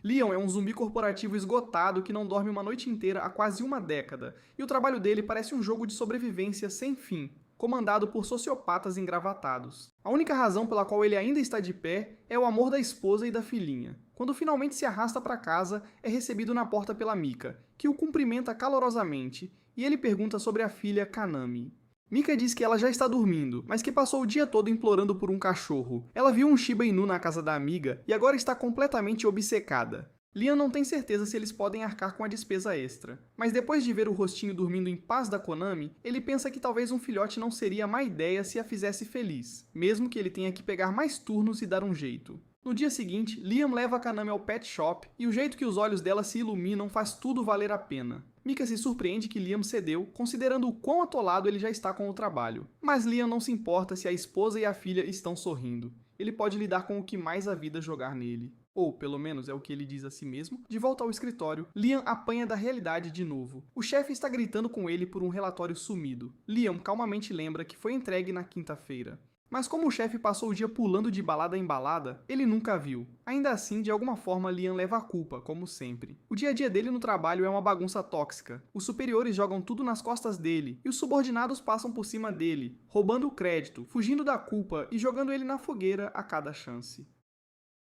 Leon é um zumbi corporativo esgotado que não dorme uma noite inteira há quase uma década, e o trabalho dele parece um jogo de sobrevivência sem fim, comandado por sociopatas engravatados. A única razão pela qual ele ainda está de pé é o amor da esposa e da filhinha. Quando finalmente se arrasta para casa, é recebido na porta pela Mika, que o cumprimenta calorosamente, e ele pergunta sobre a filha Kanami. Mika diz que ela já está dormindo, mas que passou o dia todo implorando por um cachorro. Ela viu um Shiba Inu na casa da amiga e agora está completamente obcecada. Leon não tem certeza se eles podem arcar com a despesa extra, mas depois de ver o rostinho dormindo em paz da Konami, ele pensa que talvez um filhote não seria má ideia se a fizesse feliz, mesmo que ele tenha que pegar mais turnos e dar um jeito. No dia seguinte, Liam leva a Kanami ao pet shop e o jeito que os olhos dela se iluminam faz tudo valer a pena. Mika se surpreende que Liam cedeu, considerando o quão atolado ele já está com o trabalho. Mas Liam não se importa se a esposa e a filha estão sorrindo. Ele pode lidar com o que mais a vida jogar nele. Ou, pelo menos, é o que ele diz a si mesmo. De volta ao escritório, Liam apanha da realidade de novo. O chefe está gritando com ele por um relatório sumido. Liam calmamente lembra que foi entregue na quinta-feira. Mas como o chefe passou o dia pulando de balada em balada, ele nunca viu. Ainda assim, de alguma forma, Liam leva a culpa, como sempre. O dia a dia dele no trabalho é uma bagunça tóxica. Os superiores jogam tudo nas costas dele, e os subordinados passam por cima dele, roubando o crédito, fugindo da culpa e jogando ele na fogueira a cada chance.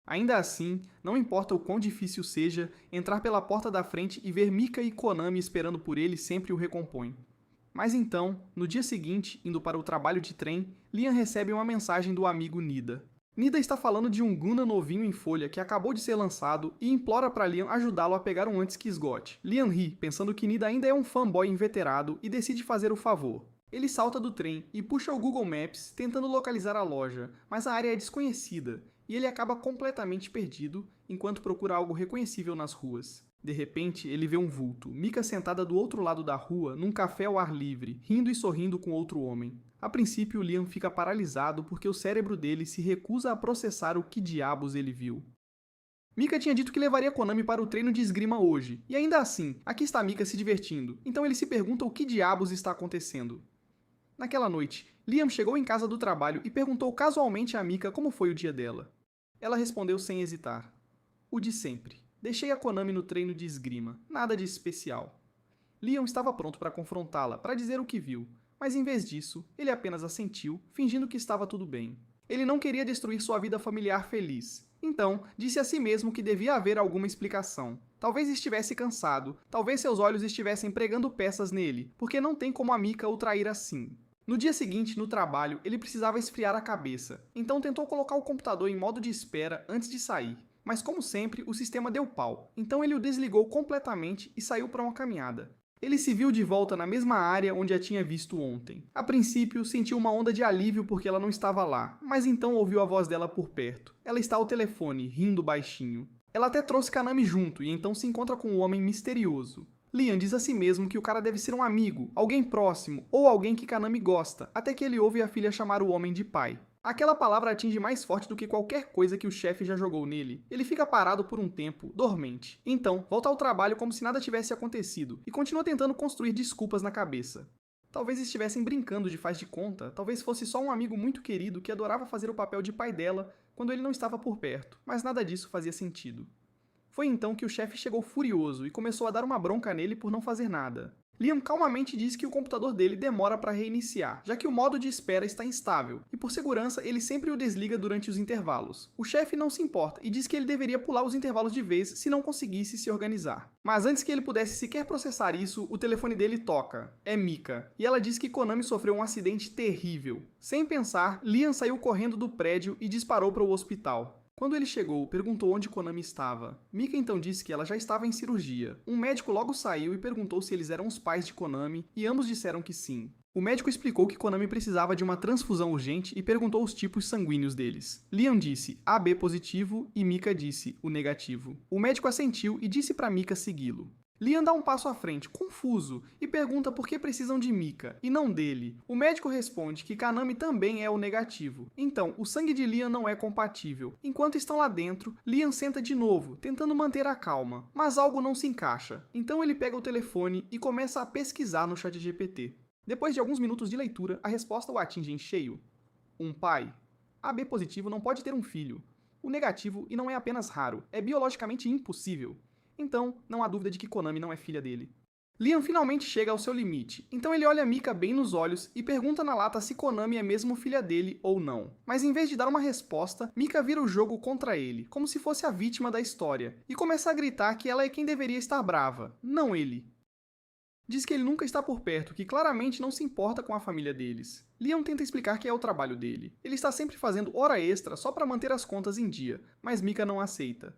Ainda assim, não importa o quão difícil seja, entrar pela porta da frente e ver Mika e Konami esperando por ele sempre o recompõe. Mas então, no dia seguinte, indo para o trabalho de trem, Liam recebe uma mensagem do amigo Nida. Nida está falando de um Gundam novinho em folha que acabou de ser lançado e implora para Liam ajudá-lo a pegar um antes que esgote. Liam ri, pensando que Nida ainda é um fanboy inveterado e decide fazer o favor. Ele salta do trem e puxa o Google Maps tentando localizar a loja, mas a área é desconhecida e ele acaba completamente perdido enquanto procura algo reconhecível nas ruas. De repente, ele vê um vulto, Mika sentada do outro lado da rua, num café ao ar livre, rindo e sorrindo com outro homem. A princípio, Liam fica paralisado porque o cérebro dele se recusa a processar o que diabos ele viu. Mika tinha dito que levaria Konami para o treino de esgrima hoje, e ainda assim, aqui está Mika se divertindo, então ele se pergunta o que diabos está acontecendo. Naquela noite, Liam chegou em casa do trabalho e perguntou casualmente a Mika como foi o dia dela. Ela respondeu sem hesitar. O de sempre. Deixei a Konami no treino de esgrima, nada de especial. Leon estava pronto para confrontá-la, para dizer o que viu, mas em vez disso, ele apenas assentiu, fingindo que estava tudo bem. Ele não queria destruir sua vida familiar feliz, então disse a si mesmo que devia haver alguma explicação. Talvez estivesse cansado, talvez seus olhos estivessem pregando peças nele, porque não tem como a Mika o trair assim. No dia seguinte, no trabalho, ele precisava esfriar a cabeça, então tentou colocar o computador em modo de espera antes de sair. Mas como sempre, o sistema deu pau, então ele o desligou completamente e saiu para uma caminhada. Ele se viu de volta na mesma área onde a tinha visto ontem. A princípio, sentiu uma onda de alívio porque ela não estava lá, mas então ouviu a voz dela por perto. Ela está ao telefone, rindo baixinho. Ela até trouxe Kanami junto e então se encontra com um homem misterioso. Liam diz a si mesmo que o cara deve ser um amigo, alguém próximo ou alguém que Kanami gosta, até que ele ouve a filha chamar o homem de pai. Aquela palavra atinge mais forte do que qualquer coisa que o chefe já jogou nele. Ele fica parado por um tempo, dormente. Então, volta ao trabalho como se nada tivesse acontecido e continua tentando construir desculpas na cabeça. Talvez estivessem brincando de faz de conta, talvez fosse só um amigo muito querido que adorava fazer o papel de pai dela quando ele não estava por perto, mas nada disso fazia sentido. Foi então que o chefe chegou furioso e começou a dar uma bronca nele por não fazer nada. Liam calmamente diz que o computador dele demora para reiniciar, já que o modo de espera está instável, e por segurança ele sempre o desliga durante os intervalos. O chefe não se importa e diz que ele deveria pular os intervalos de vez se não conseguisse se organizar. Mas antes que ele pudesse sequer processar isso, o telefone dele toca. É Mika, e ela diz que Konami sofreu um acidente terrível. Sem pensar, Liam saiu correndo do prédio e disparou para o hospital. Quando ele chegou, perguntou onde Konami estava. Mika então disse que ela já estava em cirurgia. Um médico logo saiu e perguntou se eles eram os pais de Konami, e ambos disseram que sim. O médico explicou que Konami precisava de uma transfusão urgente e perguntou os tipos sanguíneos deles. Liam disse AB positivo e Mika disse o negativo. O médico assentiu e disse para Mika segui-lo. Liam dá um passo à frente, confuso, e pergunta por que precisam de Mika, e não dele. O médico responde que Kanami também é o negativo. Então, o sangue de Liam não é compatível. Enquanto estão lá dentro, Liam senta de novo, tentando manter a calma. Mas algo não se encaixa. Então ele pega o telefone e começa a pesquisar no ChatGPT. Depois de alguns minutos de leitura, a resposta o atinge em cheio. Um pai. AB positivo não pode ter um filho. o negativo e não é apenas raro, é biologicamente impossível. Então, não há dúvida de que Konami não é filha dele. Liam finalmente chega ao seu limite, então ele olha Mika bem nos olhos e pergunta na lata se Konami é mesmo filha dele ou não. Mas em vez de dar uma resposta, Mika vira o jogo contra ele, como se fosse a vítima da história, e começa a gritar que ela é quem deveria estar brava, não ele. Diz que ele nunca está por perto, que claramente não se importa com a família deles. Liam tenta explicar que é o trabalho dele. Ele está sempre fazendo hora extra só para manter as contas em dia, mas Mika não aceita.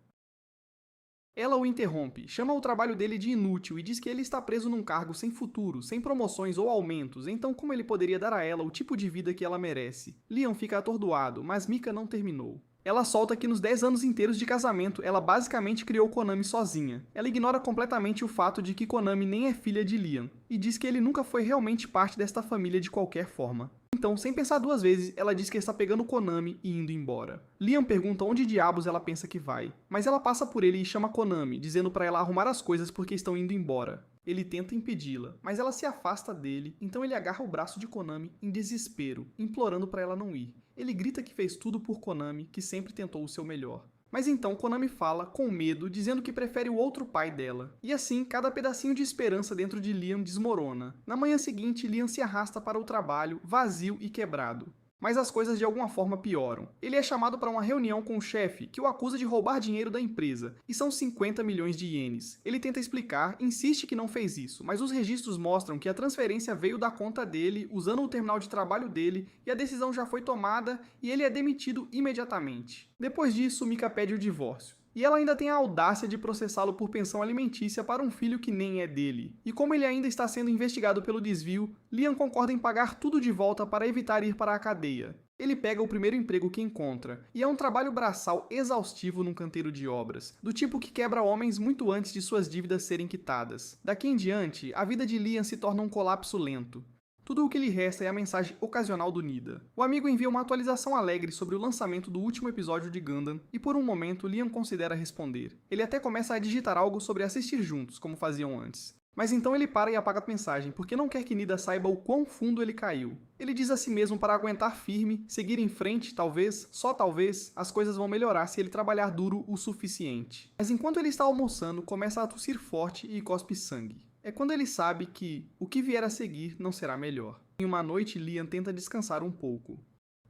Ela o interrompe, chama o trabalho dele de inútil e diz que ele está preso num cargo sem futuro, sem promoções ou aumentos, então como ele poderia dar a ela o tipo de vida que ela merece? Liam fica atordoado, mas Mika não terminou. Ela solta que nos 10 anos inteiros de casamento, ela basicamente criou Konami sozinha. Ela ignora completamente o fato de que Konami nem é filha de Liam, e diz que ele nunca foi realmente parte desta família de qualquer forma. Então, sem pensar duas vezes, ela diz que está pegando Konami e indo embora. Liam pergunta onde diabos ela pensa que vai, mas ela passa por ele e chama Konami, dizendo para ela arrumar as coisas porque estão indo embora. Ele tenta impedi-la, mas ela se afasta dele, então ele agarra o braço de Konami em desespero, implorando para ela não ir. Ele grita que fez tudo por Konami, que sempre tentou o seu melhor. Mas então Konami fala, com medo, dizendo que prefere o outro pai dela. E assim, cada pedacinho de esperança dentro de Liam desmorona. Na manhã seguinte, Liam se arrasta para o trabalho, vazio e quebrado. Mas as coisas de alguma forma pioram. Ele é chamado para uma reunião com o chefe, que o acusa de roubar dinheiro da empresa, e são 50 milhões de ienes. Ele tenta explicar, insiste que não fez isso, mas os registros mostram que a transferência veio da conta dele, usando o terminal de trabalho dele, e a decisão já foi tomada, e ele é demitido imediatamente. Depois disso, Mika pede o divórcio. E ela ainda tem a audácia de processá-lo por pensão alimentícia para um filho que nem é dele. E como ele ainda está sendo investigado pelo desvio, Liam concorda em pagar tudo de volta para evitar ir para a cadeia. Ele pega o primeiro emprego que encontra, e é um trabalho braçal exaustivo num canteiro de obras, do tipo que quebra homens muito antes de suas dívidas serem quitadas. Daqui em diante, a vida de Liam se torna um colapso lento. Tudo o que lhe resta é a mensagem ocasional do Nida. O amigo envia uma atualização alegre sobre o lançamento do último episódio de Gundam, e por um momento Liam considera responder. Ele até começa a digitar algo sobre assistir juntos, como faziam antes. Mas então ele para e apaga a mensagem, porque não quer que Nida saiba o quão fundo ele caiu. Ele diz a si mesmo para aguentar firme, seguir em frente, talvez, só talvez, as coisas vão melhorar se ele trabalhar duro o suficiente. Mas enquanto ele está almoçando, começa a tossir forte e cospe sangue. É quando ele sabe que o que vier a seguir não será melhor. Em uma noite, Liam tenta descansar um pouco.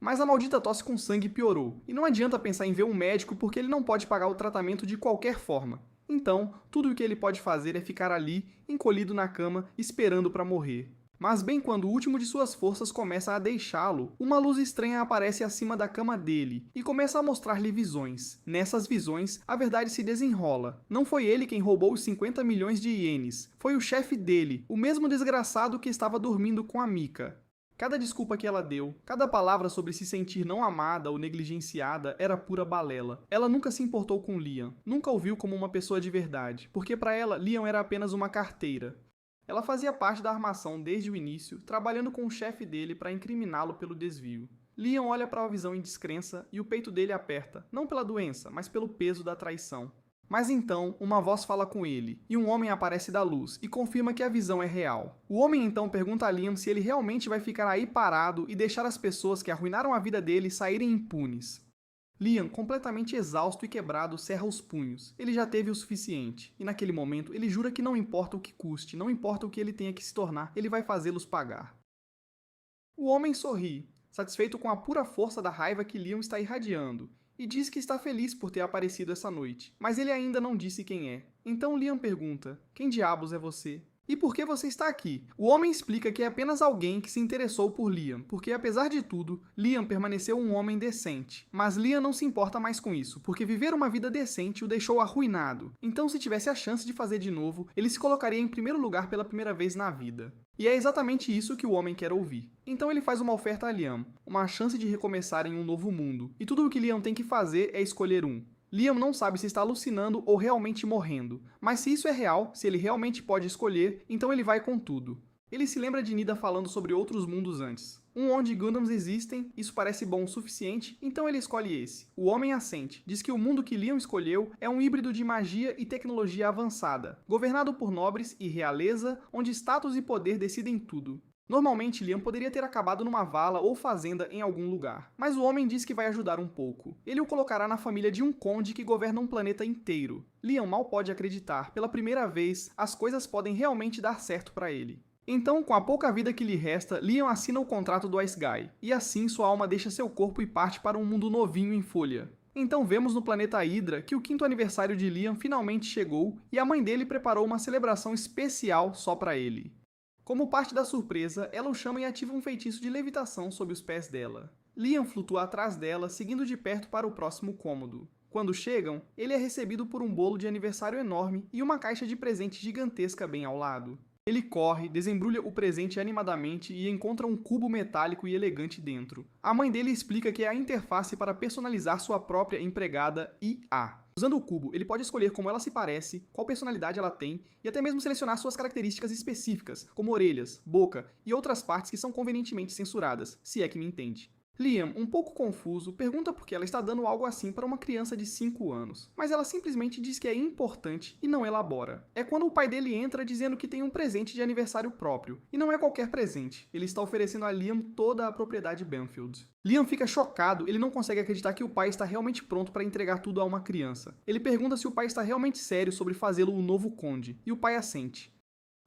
Mas a maldita tosse com sangue piorou, e não adianta pensar em ver um médico porque ele não pode pagar o tratamento de qualquer forma. Então, tudo o que ele pode fazer é ficar ali, encolhido na cama, esperando para morrer. Mas bem quando o último de suas forças começa a deixá-lo, uma luz estranha aparece acima da cama dele e começa a mostrar-lhe visões. Nessas visões, a verdade se desenrola. Não foi ele quem roubou os 50 milhões de ienes, foi o chefe dele, o mesmo desgraçado que estava dormindo com a Mika. Cada desculpa que ela deu, cada palavra sobre se sentir não amada ou negligenciada era pura balela. Ela nunca se importou com Liam, nunca o viu como uma pessoa de verdade, porque para ela, Liam era apenas uma carteira. Ela fazia parte da armação desde o início, trabalhando com o chefe dele para incriminá-lo pelo desvio. Liam olha para a visão em descrença e o peito dele aperta, não pela doença, mas pelo peso da traição. Mas então, uma voz fala com ele, e um homem aparece da luz e confirma que a visão é real. O homem então pergunta a Liam se ele realmente vai ficar aí parado e deixar as pessoas que arruinaram a vida dele saírem impunes. Liam, completamente exausto e quebrado, cerra os punhos. Ele já teve o suficiente, e naquele momento ele jura que não importa o que custe, não importa o que ele tenha que se tornar, ele vai fazê-los pagar. O homem sorri, satisfeito com a pura força da raiva que Liam está irradiando, e diz que está feliz por ter aparecido essa noite, mas ele ainda não disse quem é. Então Liam pergunta, quem diabos é você? E por que você está aqui? O homem explica que é apenas alguém que se interessou por Liam, porque apesar de tudo, Liam permaneceu um homem decente. Mas Liam não se importa mais com isso, porque viver uma vida decente o deixou arruinado. Então se tivesse a chance de fazer de novo, ele se colocaria em primeiro lugar pela primeira vez na vida. E é exatamente isso que o homem quer ouvir. Então ele faz uma oferta a Liam, uma chance de recomeçar em um novo mundo. E tudo o que Liam tem que fazer é escolher um. Liam não sabe se está alucinando ou realmente morrendo, mas se isso é real, se ele realmente pode escolher, então ele vai com tudo. Ele se lembra de Nida falando sobre outros mundos antes. Um onde Gundams existem, isso parece bom o suficiente, então ele escolhe esse. O homem assente, diz que o mundo que Liam escolheu é um híbrido de magia e tecnologia avançada, governado por nobres e realeza, onde status e poder decidem tudo. Normalmente, Liam poderia ter acabado numa vala ou fazenda em algum lugar, mas o homem diz que vai ajudar um pouco. Ele o colocará na família de um conde que governa um planeta inteiro. Liam mal pode acreditar, pela primeira vez, as coisas podem realmente dar certo para ele. Então, com a pouca vida que lhe resta, Liam assina o contrato do Ice Guy, e assim sua alma deixa seu corpo e parte para um mundo novinho em folha. Então vemos no planeta Hydra que o 5º aniversário de Liam finalmente chegou e a mãe dele preparou uma celebração especial só para ele. Como parte da surpresa, ela o chama e ativa um feitiço de levitação sob os pés dela. Liam flutua atrás dela, seguindo de perto para o próximo cômodo. Quando chegam, ele é recebido por um bolo de aniversário enorme e uma caixa de presente gigantesca bem ao lado. Ele corre, desembrulha o presente animadamente e encontra um cubo metálico e elegante dentro. A mãe dele explica que é a interface para personalizar sua própria empregada IA. Usando o cubo, ele pode escolher como ela se parece, qual personalidade ela tem e até mesmo selecionar suas características específicas, como orelhas, boca e outras partes que são convenientemente censuradas, se é que me entende. Liam, um pouco confuso, pergunta por que ela está dando algo assim para uma criança de 5 anos, mas ela simplesmente diz que é importante e não elabora. É quando o pai dele entra dizendo que tem um presente de aniversário próprio, e não é qualquer presente, ele está oferecendo a Liam toda a propriedade Banfield. Liam fica chocado, ele não consegue acreditar que o pai está realmente pronto para entregar tudo a uma criança. Ele pergunta se o pai está realmente sério sobre fazê-lo o novo conde, e o pai assente.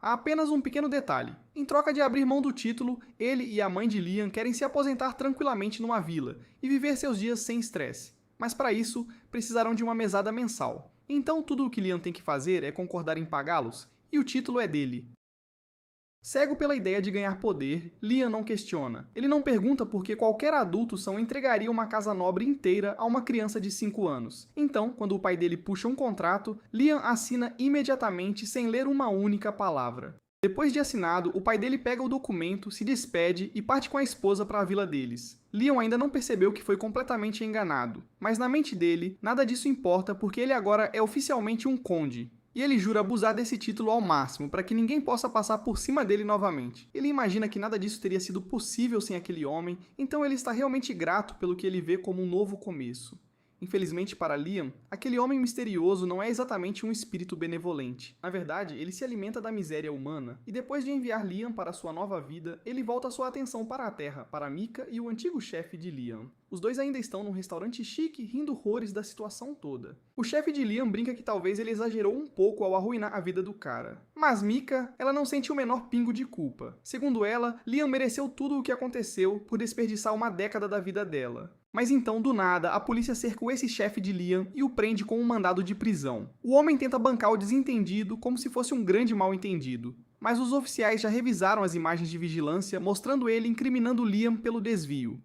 Há apenas um pequeno detalhe. Em troca de abrir mão do título, ele e a mãe de Liam querem se aposentar tranquilamente numa vila e viver seus dias sem estresse. Mas para isso, precisarão de uma mesada mensal. Então tudo o que Liam tem que fazer é concordar em pagá-los, e o título é dele. Cego pela ideia de ganhar poder, Liam não questiona. Ele não pergunta por que qualquer adulto são entregaria uma casa nobre inteira a uma criança de 5 anos. Então, quando o pai dele puxa um contrato, Liam assina imediatamente sem ler uma única palavra. Depois de assinado, o pai dele pega o documento, se despede e parte com a esposa para a vila deles. Liam ainda não percebeu que foi completamente enganado, mas na mente dele, nada disso importa porque ele agora é oficialmente um conde. E ele jura abusar desse título ao máximo, para que ninguém possa passar por cima dele novamente. Ele imagina que nada disso teria sido possível sem aquele homem, então ele está realmente grato pelo que ele vê como um novo começo. Infelizmente para Liam, aquele homem misterioso não é exatamente um espírito benevolente. Na verdade, ele se alimenta da miséria humana, e depois de enviar Liam para sua nova vida, ele volta sua atenção para a Terra, para Mika e o antigo chefe de Liam. Os dois ainda estão num restaurante chique, rindo horrores da situação toda. O chefe de Liam brinca que talvez ele exagerou um pouco ao arruinar a vida do cara. Mas Mika, ela não sente o menor pingo de culpa. Segundo ela, Liam mereceu tudo o que aconteceu por desperdiçar uma década da vida dela. Mas então, do nada, a polícia cerca esse chefe de Liam e o prende com um mandado de prisão. O homem tenta bancar o desentendido como se fosse um grande mal-entendido. Mas os oficiais já revisaram as imagens de vigilância, mostrando ele incriminando Liam pelo desvio.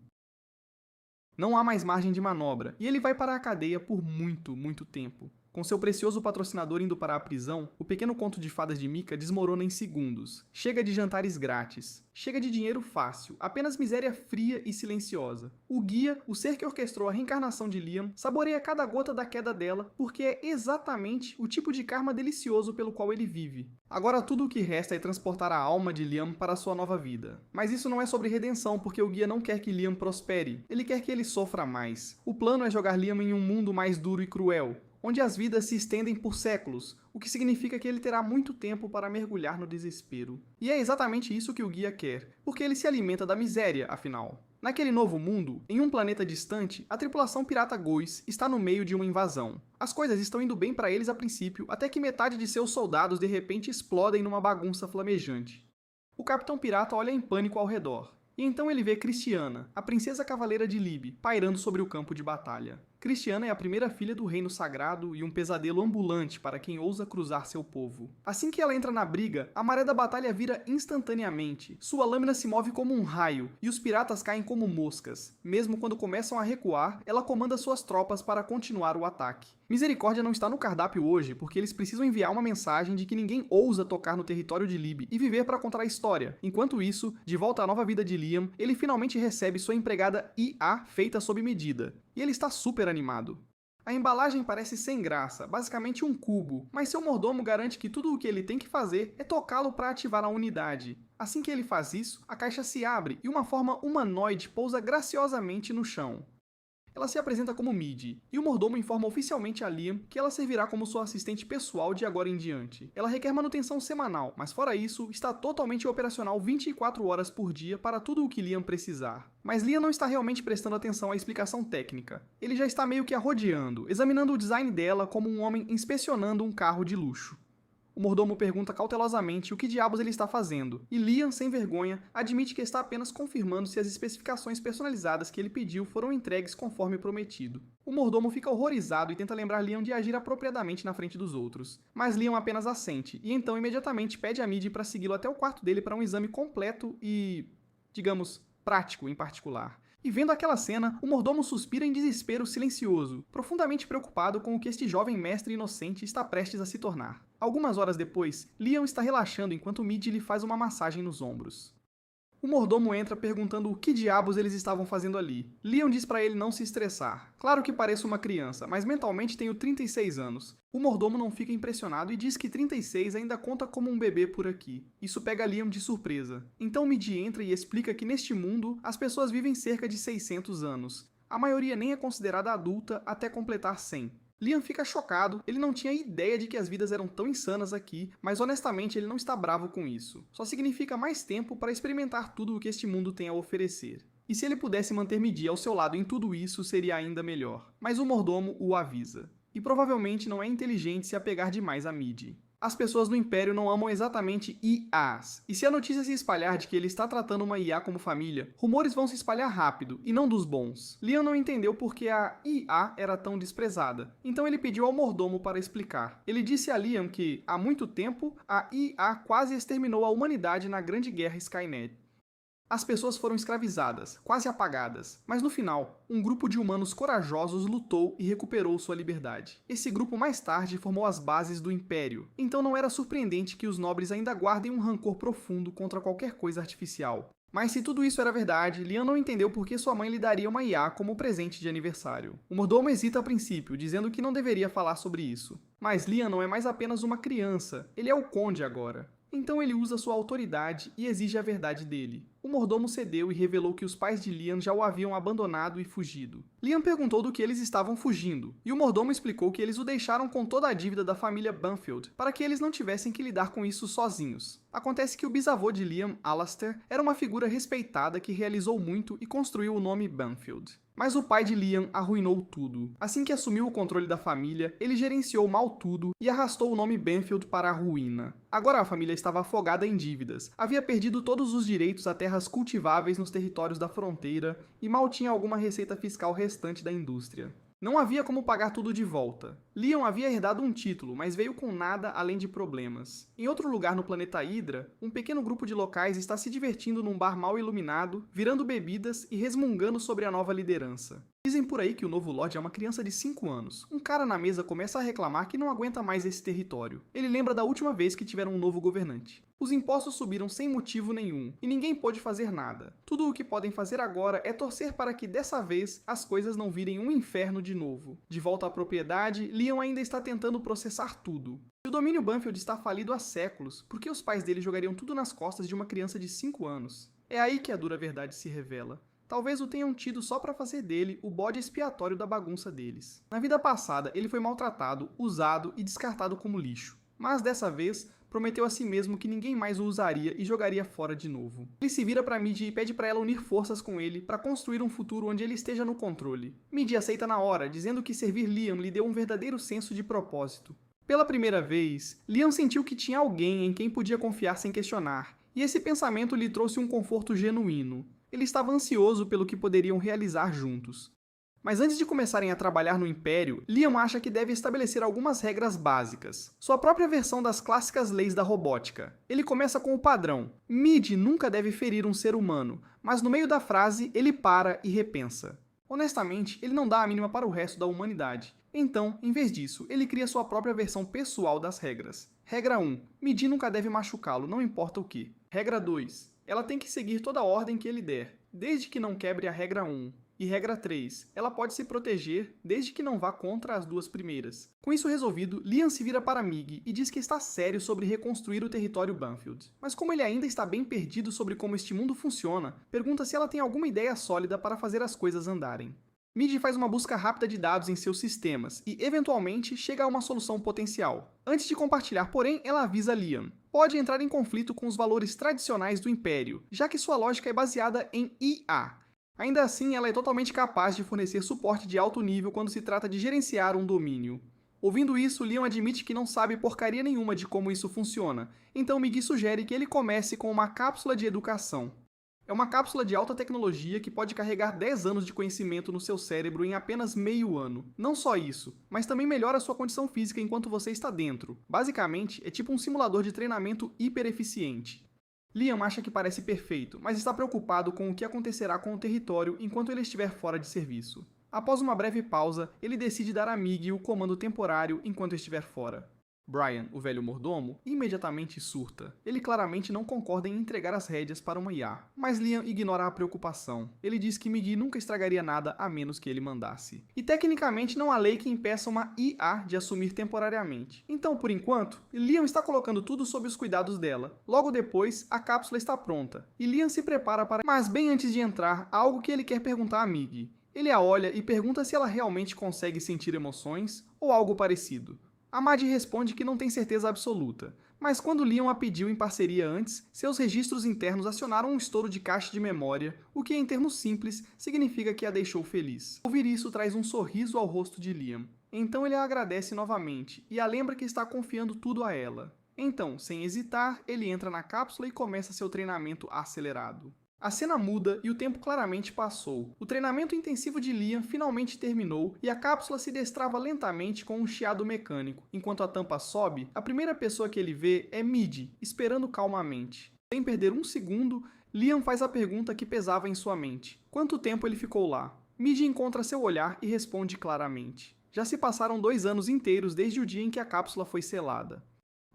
Não há mais margem de manobra, e ele vai para a cadeia por muito tempo. Com seu precioso patrocinador indo para a prisão, o pequeno conto de fadas de Mika desmorona em segundos. Chega de jantares grátis. Chega de dinheiro fácil, apenas miséria fria e silenciosa. O guia, o ser que orquestrou a reencarnação de Liam, saboreia cada gota da queda dela, porque é exatamente o tipo de karma delicioso pelo qual ele vive. Agora tudo o que resta é transportar a alma de Liam para a sua nova vida. Mas isso não é sobre redenção, porque o guia não quer que Liam prospere, ele quer que ele sofra mais. O plano é jogar Liam em um mundo mais duro e cruel, onde as vidas se estendem por séculos, o que significa que ele terá muito tempo para mergulhar no desespero. E é exatamente isso que o guia quer, porque ele se alimenta da miséria, afinal. Naquele novo mundo, em um planeta distante, a tripulação pirata Gois está no meio de uma invasão. As coisas estão indo bem para eles a princípio, até que metade de seus soldados de repente explodem numa bagunça flamejante. O capitão pirata olha em pânico ao redor. E então ele vê Cristiana, a princesa cavaleira de Lib, pairando sobre o campo de batalha. Cristiana é a primeira filha do reino sagrado e um pesadelo ambulante para quem ousa cruzar seu povo. Assim que ela entra na briga, a maré da batalha vira instantaneamente. Sua lâmina se move como um raio, e os piratas caem como moscas. Mesmo quando começam a recuar, ela comanda suas tropas para continuar o ataque. Misericórdia não está no cardápio hoje, porque eles precisam enviar uma mensagem de que ninguém ousa tocar no território de Lib e viver para contar a história. Enquanto isso, de volta à nova vida de Liam, ele finalmente recebe sua empregada IA feita sob medida. E ele está super animado. A embalagem parece sem graça, basicamente um cubo, mas seu mordomo garante que tudo o que ele tem que fazer é tocá-lo para ativar a unidade. Assim que ele faz isso, a caixa se abre e uma forma humanoide pousa graciosamente no chão. Ela se apresenta como Midi, e o mordomo informa oficialmente a Liam que ela servirá como sua assistente pessoal de agora em diante. Ela requer manutenção semanal, mas fora isso, está totalmente operacional 24 horas por dia para tudo o que Liam precisar. Mas Liam não está realmente prestando atenção à explicação técnica. Ele já está meio que a rodeando, examinando o design dela como um homem inspecionando um carro de luxo. O mordomo pergunta cautelosamente o que diabos ele está fazendo, e Liam, sem vergonha, admite que está apenas confirmando se as especificações personalizadas que ele pediu foram entregues conforme prometido. O mordomo fica horrorizado e tenta lembrar Liam de agir apropriadamente na frente dos outros, mas Liam apenas assente, e então imediatamente pede a Midi para segui-lo até o quarto dele para um exame completo e, digamos, prático em particular. E vendo aquela cena, o mordomo suspira em desespero silencioso, profundamente preocupado com o que este jovem mestre inocente está prestes a se tornar. Algumas horas depois, Liam está relaxando enquanto Midi lhe faz uma massagem nos ombros. O mordomo entra perguntando o que diabos eles estavam fazendo ali. Liam diz pra ele não se estressar. Claro que pareço uma criança, mas mentalmente tenho 36 anos. O mordomo não fica impressionado e diz que 36 ainda conta como um bebê por aqui. Isso pega Liam de surpresa. Então Midi entra e explica que neste mundo as pessoas vivem cerca de 600 anos. A maioria nem é considerada adulta até completar 100. Liam fica chocado, ele não tinha ideia de que as vidas eram tão insanas aqui, mas honestamente ele não está bravo com isso. Só significa mais tempo para experimentar tudo o que este mundo tem a oferecer. E se ele pudesse manter Midi ao seu lado em tudo isso, seria ainda melhor. Mas o mordomo o avisa. E provavelmente não é inteligente se apegar demais a Midi. As pessoas no Império não amam exatamente IAs, e se a notícia se espalhar de que ele está tratando uma IA como família, rumores vão se espalhar rápido, e não dos bons. Liam não entendeu por que a IA era tão desprezada, então ele pediu ao mordomo para explicar. Ele disse a Liam que, há muito tempo, a IA quase exterminou a humanidade na Grande Guerra Skynet. As pessoas foram escravizadas, quase apagadas, mas no final, um grupo de humanos corajosos lutou e recuperou sua liberdade. Esse grupo mais tarde formou as bases do Império, então não era surpreendente que os nobres ainda guardem um rancor profundo contra qualquer coisa artificial. Mas se tudo isso era verdade, Liam não entendeu por que sua mãe lhe daria uma IA como presente de aniversário. O mordomo hesita a princípio, dizendo que não deveria falar sobre isso. Mas Liam não é mais apenas uma criança, ele é o conde agora. Então ele usa sua autoridade e exige a verdade dele. O mordomo cedeu e revelou que os pais de Liam já o haviam abandonado e fugido. Liam perguntou do que eles estavam fugindo, e o mordomo explicou que eles o deixaram com toda a dívida da família Banfield, para que eles não tivessem que lidar com isso sozinhos. Acontece que o bisavô de Liam, Alastair, era uma figura respeitada que realizou muito e construiu o nome Banfield. Mas o pai de Liam arruinou tudo. Assim que assumiu o controle da família, ele gerenciou mal tudo e arrastou o nome Banfield para a ruína. Agora a família estava afogada em dívidas, havia perdido todos os direitos a terras cultiváveis nos territórios da fronteira e mal tinha alguma receita fiscal restante da indústria. Não havia como pagar tudo de volta. Liam havia herdado um título, mas veio com nada além de problemas. Em outro lugar no planeta Hydra, um pequeno grupo de locais está se divertindo num bar mal iluminado, virando bebidas e resmungando sobre a nova liderança. Dizem por aí que o novo Lorde é uma criança de 5 anos. Um cara na mesa começa a reclamar que não aguenta mais esse território. Ele lembra da última vez que tiveram um novo governante. Os impostos subiram sem motivo nenhum, e ninguém pôde fazer nada. Tudo o que podem fazer agora é torcer para que dessa vez as coisas não virem um inferno de novo. De volta à propriedade, Liam ainda está tentando processar tudo. Se o domínio Banfield está falido há séculos, por que os pais dele jogariam tudo nas costas de uma criança de 5 anos? É aí que a dura verdade se revela. Talvez o tenham tido só para fazer dele o bode expiatório da bagunça deles. Na vida passada, ele foi maltratado, usado e descartado como lixo. Mas dessa vez, prometeu a si mesmo que ninguém mais o usaria e jogaria fora de novo. Ele se vira para Midi e pede para ela unir forças com ele para construir um futuro onde ele esteja no controle. Midi aceita na hora, dizendo que servir Liam lhe deu um verdadeiro senso de propósito. Pela primeira vez, Liam sentiu que tinha alguém em quem podia confiar sem questionar, e esse pensamento lhe trouxe um conforto genuíno. Ele estava ansioso pelo que poderiam realizar juntos. Mas antes de começarem a trabalhar no Império, Liam acha que deve estabelecer algumas regras básicas. Sua própria versão das clássicas leis da robótica. Ele começa com o padrão. Midi nunca deve ferir um ser humano, mas no meio da frase ele para e repensa. Honestamente, ele não dá a mínima para o resto da humanidade. Então, em vez disso, ele cria sua própria versão pessoal das regras. Regra 1. Midi nunca deve machucá-lo, não importa o que. Regra 2. Ela tem que seguir toda a ordem que ele der, desde que não quebre a regra 1. E regra 3. Ela pode se proteger, desde que não vá contra as duas primeiras. Com isso resolvido, Liam se vira para Mig e diz que está sério sobre reconstruir o território Banfield. Mas como ele ainda está bem perdido sobre como este mundo funciona, pergunta se ela tem alguma ideia sólida para fazer as coisas andarem. Midi faz uma busca rápida de dados em seus sistemas e, eventualmente, chega a uma solução potencial. Antes de compartilhar, porém, ela avisa Liam. Pode entrar em conflito com os valores tradicionais do Império, já que sua lógica é baseada em IA. Ainda assim, ela é totalmente capaz de fornecer suporte de alto nível quando se trata de gerenciar um domínio. Ouvindo isso, Liam admite que não sabe porcaria nenhuma de como isso funciona, então Migi sugere que ele comece com uma cápsula de educação. É uma cápsula de alta tecnologia que pode carregar 10 anos de conhecimento no seu cérebro em apenas meio ano. Não só isso, mas também melhora a sua condição física enquanto você está dentro. Basicamente, é tipo um simulador de treinamento hiper eficiente. Liam acha que parece perfeito, mas está preocupado com o que acontecerá com o território enquanto ele estiver fora de serviço. Após uma breve pausa, ele decide dar a Migi o comando temporário enquanto estiver fora. Brian, o velho mordomo, imediatamente surta. Ele claramente não concorda em entregar as rédeas para uma IA, mas Liam ignora a preocupação. Ele diz que Migi nunca estragaria nada a menos que ele mandasse. E tecnicamente não há lei que impeça uma IA de assumir temporariamente. Então, por enquanto, Liam está colocando tudo sob os cuidados dela. Logo depois, a cápsula está pronta, e Liam se prepara para... Mas bem antes de entrar, há algo que ele quer perguntar a Migi. Ele a olha e pergunta se ela realmente consegue sentir emoções, ou algo parecido. A Maddie responde que não tem certeza absoluta, mas quando Liam a pediu em parceria antes, seus registros internos acionaram um estouro de caixa de memória, o que em termos simples significa que a deixou feliz. Ouvir isso traz um sorriso ao rosto de Liam. Então ele a agradece novamente e a lembra que está confiando tudo a ela. Então, sem hesitar, ele entra na cápsula e começa seu treinamento acelerado. A cena muda e o tempo claramente passou. O treinamento intensivo de Liam finalmente terminou e a cápsula se destrava lentamente com um chiado mecânico. Enquanto a tampa sobe, a primeira pessoa que ele vê é Midi, esperando calmamente. Sem perder um segundo, Liam faz a pergunta que pesava em sua mente. Quanto tempo ele ficou lá? Midi encontra seu olhar e responde claramente. Já se passaram 2 anos inteiros desde o dia em que a cápsula foi selada.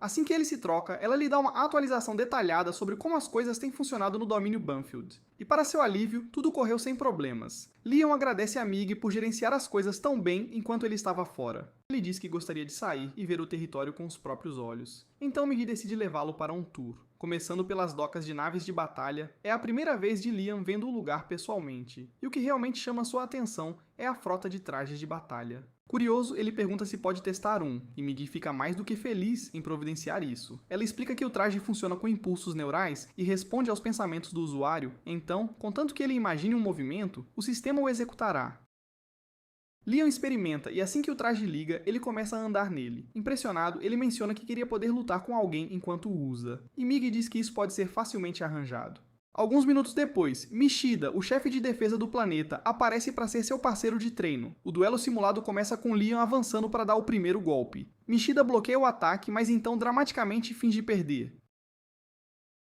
Assim que ele se troca, ela lhe dá uma atualização detalhada sobre como as coisas têm funcionado no domínio Banfield. E para seu alívio, tudo correu sem problemas. Liam agradece a Migi por gerenciar as coisas tão bem enquanto ele estava fora. Ele diz que gostaria de sair e ver o território com os próprios olhos. Então Migi decide levá-lo para um tour. Começando pelas docas de naves de batalha, é a primeira vez de Liam vendo o lugar pessoalmente. E o que realmente chama sua atenção é a frota de trajes de batalha. Curioso, ele pergunta se pode testar um, e Migi fica mais do que feliz em providenciar isso. Ela explica que o traje funciona com impulsos neurais e responde aos pensamentos do usuário, então, contanto que ele imagine um movimento, o sistema o executará. Liam experimenta e assim que o traje liga, ele começa a andar nele. Impressionado, ele menciona que queria poder lutar com alguém enquanto o usa, e Migi diz que isso pode ser facilmente arranjado. Alguns minutos depois, Mishida, o chefe de defesa do planeta, aparece para ser seu parceiro de treino. O duelo simulado começa com Liam avançando para dar o primeiro golpe. Mishida bloqueia o ataque, mas então dramaticamente finge perder.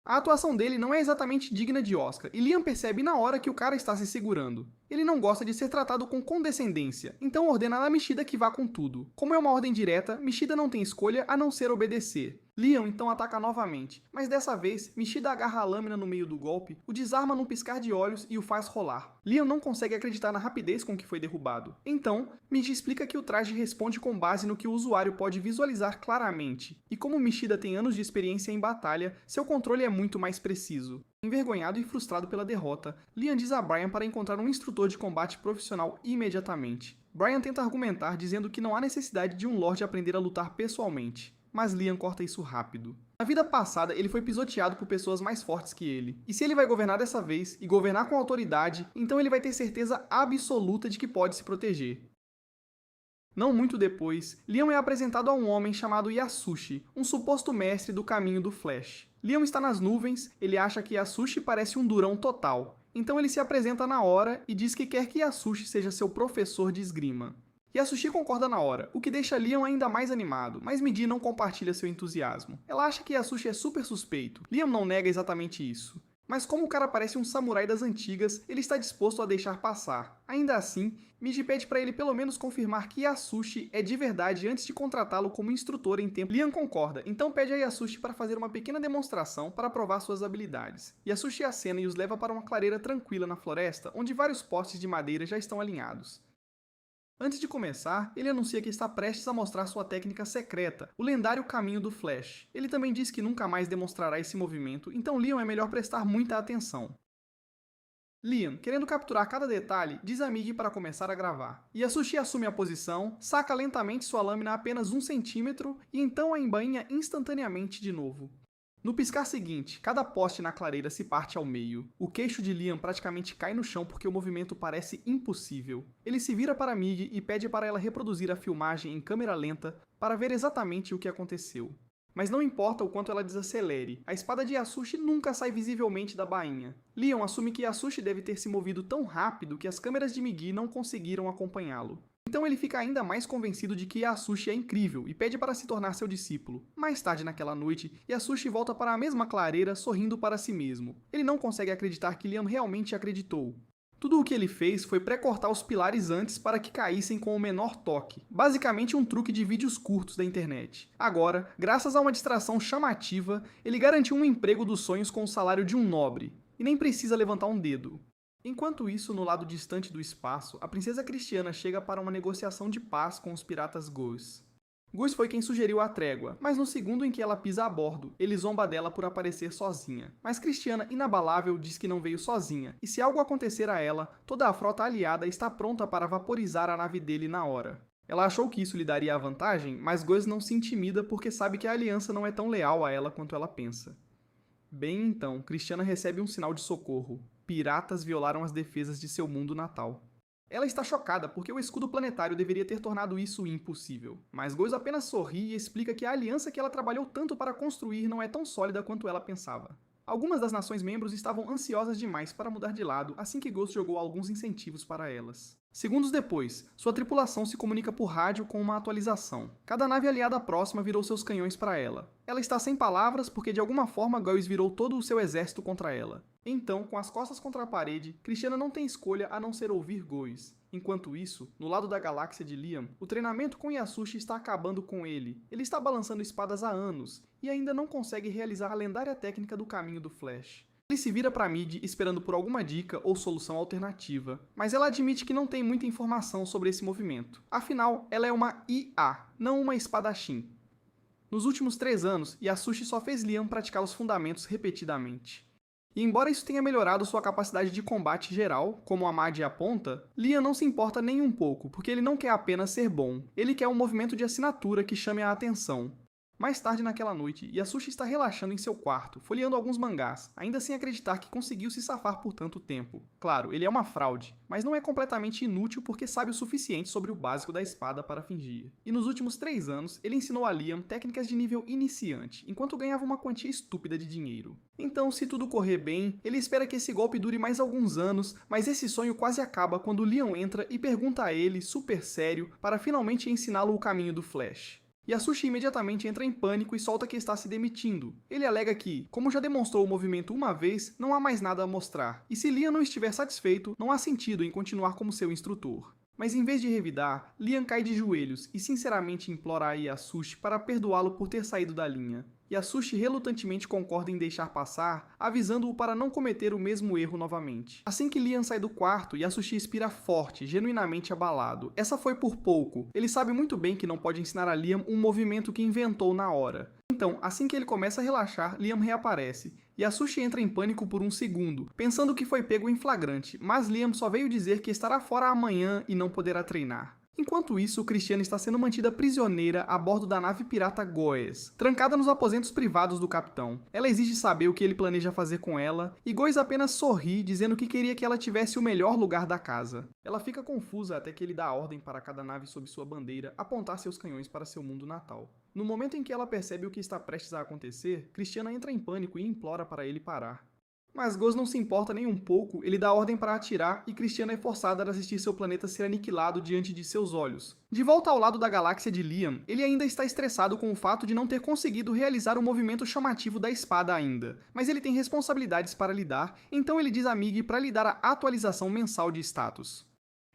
A atuação dele não é exatamente digna de Oscar, e Liam percebe na hora que o cara está se segurando. Ele não gosta de ser tratado com condescendência, então ordena a Mishida que vá com tudo. Como é uma ordem direta, Mishida não tem escolha a não ser obedecer. Liam então ataca novamente, mas dessa vez, Mishida agarra a lâmina no meio do golpe, o desarma num piscar de olhos e o faz rolar. Liam não consegue acreditar na rapidez com que foi derrubado. Então, Miji explica que o traje responde com base no que o usuário pode visualizar claramente, e como Mishida tem anos de experiência em batalha, seu controle é muito mais preciso. Envergonhado e frustrado pela derrota, Liam diz a Brian para encontrar um instrutor de combate profissional imediatamente. Brian tenta argumentar dizendo que não há necessidade de um Lorde aprender a lutar pessoalmente, mas Liam corta isso rápido. Na vida passada, ele foi pisoteado por pessoas mais fortes que ele. E se ele vai governar dessa vez, e governar com autoridade, então ele vai ter certeza absoluta de que pode se proteger. Não muito depois, Liam é apresentado a um homem chamado Yasushi, um suposto mestre do caminho do Flash. Liam está nas nuvens, ele acha que Yasushi parece um durão total. Então ele se apresenta na hora e diz que quer que Yasushi seja seu professor de esgrima. Yasushi concorda na hora, o que deixa Liam ainda mais animado, mas Midi não compartilha seu entusiasmo. Ela acha que Yasushi é super suspeito. Liam não nega exatamente isso. Mas como o cara parece um samurai das antigas, ele está disposto a deixar passar. Ainda assim, Miji pede para ele pelo menos confirmar que Yasushi é de verdade antes de contratá-lo como instrutor em tempo. Liam concorda, então pede a Yasushi para fazer uma pequena demonstração para provar suas habilidades. Yasushi acena e os leva para uma clareira tranquila na floresta, onde vários postes de madeira já estão alinhados. Antes de começar, ele anuncia que está prestes a mostrar sua técnica secreta, o lendário caminho do Flash. Ele também diz que nunca mais demonstrará esse movimento, então Liam é melhor prestar muita atenção. Liam, querendo capturar cada detalhe, diz a Mig para começar a gravar. Yasushi assume a posição, saca lentamente sua lâmina a apenas 1 centímetro e então a embainha instantaneamente de novo. No piscar seguinte, cada poste na clareira se parte ao meio. O queixo de Liam praticamente cai no chão porque o movimento parece impossível. Ele se vira para Mig e pede para ela reproduzir a filmagem em câmera lenta para ver exatamente o que aconteceu. Mas não importa o quanto ela desacelere, a espada de Yasushi nunca sai visivelmente da bainha. Liam assume que Yasushi deve ter se movido tão rápido que as câmeras de Migi não conseguiram acompanhá-lo. Então ele fica ainda mais convencido de que Yasushi é incrível e pede para se tornar seu discípulo. Mais tarde naquela noite, Yasushi volta para a mesma clareira sorrindo para si mesmo. Ele não consegue acreditar que Liam realmente acreditou. Tudo o que ele fez foi pré-cortar os pilares antes para que caíssem com o menor toque. Basicamente um truque de vídeos curtos da internet. Agora, graças a uma distração chamativa, ele garantiu um emprego dos sonhos com o salário de um nobre. E nem precisa levantar um dedo. Enquanto isso, no lado distante do espaço, a princesa Cristiana chega para uma negociação de paz com os piratas Goose. Goose foi quem sugeriu a trégua, mas no segundo em que ela pisa a bordo, ele zomba dela por aparecer sozinha. Mas Cristiana, inabalável, diz que não veio sozinha, e se algo acontecer a ela, toda a frota aliada está pronta para vaporizar a nave dele na hora. Ela achou que isso lhe daria a vantagem, mas Goose não se intimida porque sabe que a aliança não é tão leal a ela quanto ela pensa. Bem então, Cristiana recebe um sinal de socorro. Piratas violaram as defesas de seu mundo natal. Ela está chocada porque o escudo planetário deveria ter tornado isso impossível. Mas Goose apenas sorri e explica que a aliança que ela trabalhou tanto para construir não é tão sólida quanto ela pensava. Algumas das nações membros estavam ansiosas demais para mudar de lado assim que Goose jogou alguns incentivos para elas. Segundos depois, sua tripulação se comunica por rádio com uma atualização. Cada nave aliada próxima virou seus canhões para ela. Ela está sem palavras porque de alguma forma Goose virou todo o seu exército contra ela. Então, com as costas contra a parede, Cristiana não tem escolha a não ser ouvir Goose. Enquanto isso, no lado da galáxia de Liam, o treinamento com Yasushi está acabando com ele. Ele está balançando espadas há anos e ainda não consegue realizar a lendária técnica do caminho do Flash. Ele se vira para Mid esperando por alguma dica ou solução alternativa, mas ela admite que não tem muita informação sobre esse movimento. Afinal, ela é uma IA, não uma espadachim. Nos últimos 3 anos, Yasushi só fez Liam praticar os fundamentos repetidamente. E embora isso tenha melhorado sua capacidade de combate geral, como a Madi aponta, Liam não se importa nem um pouco, porque ele não quer apenas ser bom, ele quer um movimento de assinatura que chame a atenção. Mais tarde naquela noite, Yasushi está relaxando em seu quarto, folheando alguns mangás, ainda sem acreditar que conseguiu se safar por tanto tempo. Claro, ele é uma fraude, mas não é completamente inútil porque sabe o suficiente sobre o básico da espada para fingir. E nos últimos 3 anos, ele ensinou a Liam técnicas de nível iniciante, enquanto ganhava uma quantia estúpida de dinheiro. Então, se tudo correr bem, ele espera que esse golpe dure mais alguns anos, mas esse sonho quase acaba quando Liam entra e pergunta a ele, super sério, para finalmente ensiná-lo o caminho do Flash. Yasushi imediatamente entra em pânico e solta que está se demitindo. Ele alega que, como já demonstrou o movimento uma vez, não há mais nada a mostrar, e se Liam não estiver satisfeito, não há sentido em continuar como seu instrutor. Mas em vez de revidar, Liam cai de joelhos e sinceramente implora a Yasushi para perdoá-lo por ter saído da linha. Yasushi relutantemente concorda em deixar passar, avisando-o para não cometer o mesmo erro novamente. Assim que Liam sai do quarto, Yasushi expira forte, genuinamente abalado. Essa foi por pouco. Ele sabe muito bem que não pode ensinar a Liam um movimento que inventou na hora. Então, assim que ele começa a relaxar, Liam reaparece. Yasushi entra em pânico por um segundo, pensando que foi pego em flagrante, mas Liam só veio dizer que estará fora amanhã e não poderá treinar. Enquanto isso, Cristiana está sendo mantida prisioneira a bordo da nave pirata Goes, trancada nos aposentos privados do capitão. Ela exige saber o que ele planeja fazer com ela, e Goes apenas sorri, dizendo que queria que ela tivesse o melhor lugar da casa. Ela fica confusa até que ele dá a ordem para cada nave sob sua bandeira apontar seus canhões para seu mundo natal. No momento em que ela percebe o que está prestes a acontecer, Cristiana entra em pânico e implora para ele parar. Mas Goes não se importa nem um pouco, ele dá ordem para atirar e Cristiana é forçada a assistir seu planeta ser aniquilado diante de seus olhos. De volta ao lado da galáxia de Liam, ele ainda está estressado com o fato de não ter conseguido realizar o movimento chamativo da espada ainda, mas ele tem responsabilidades para lidar, então ele diz a Mig para lhe dar a atualização mensal de status.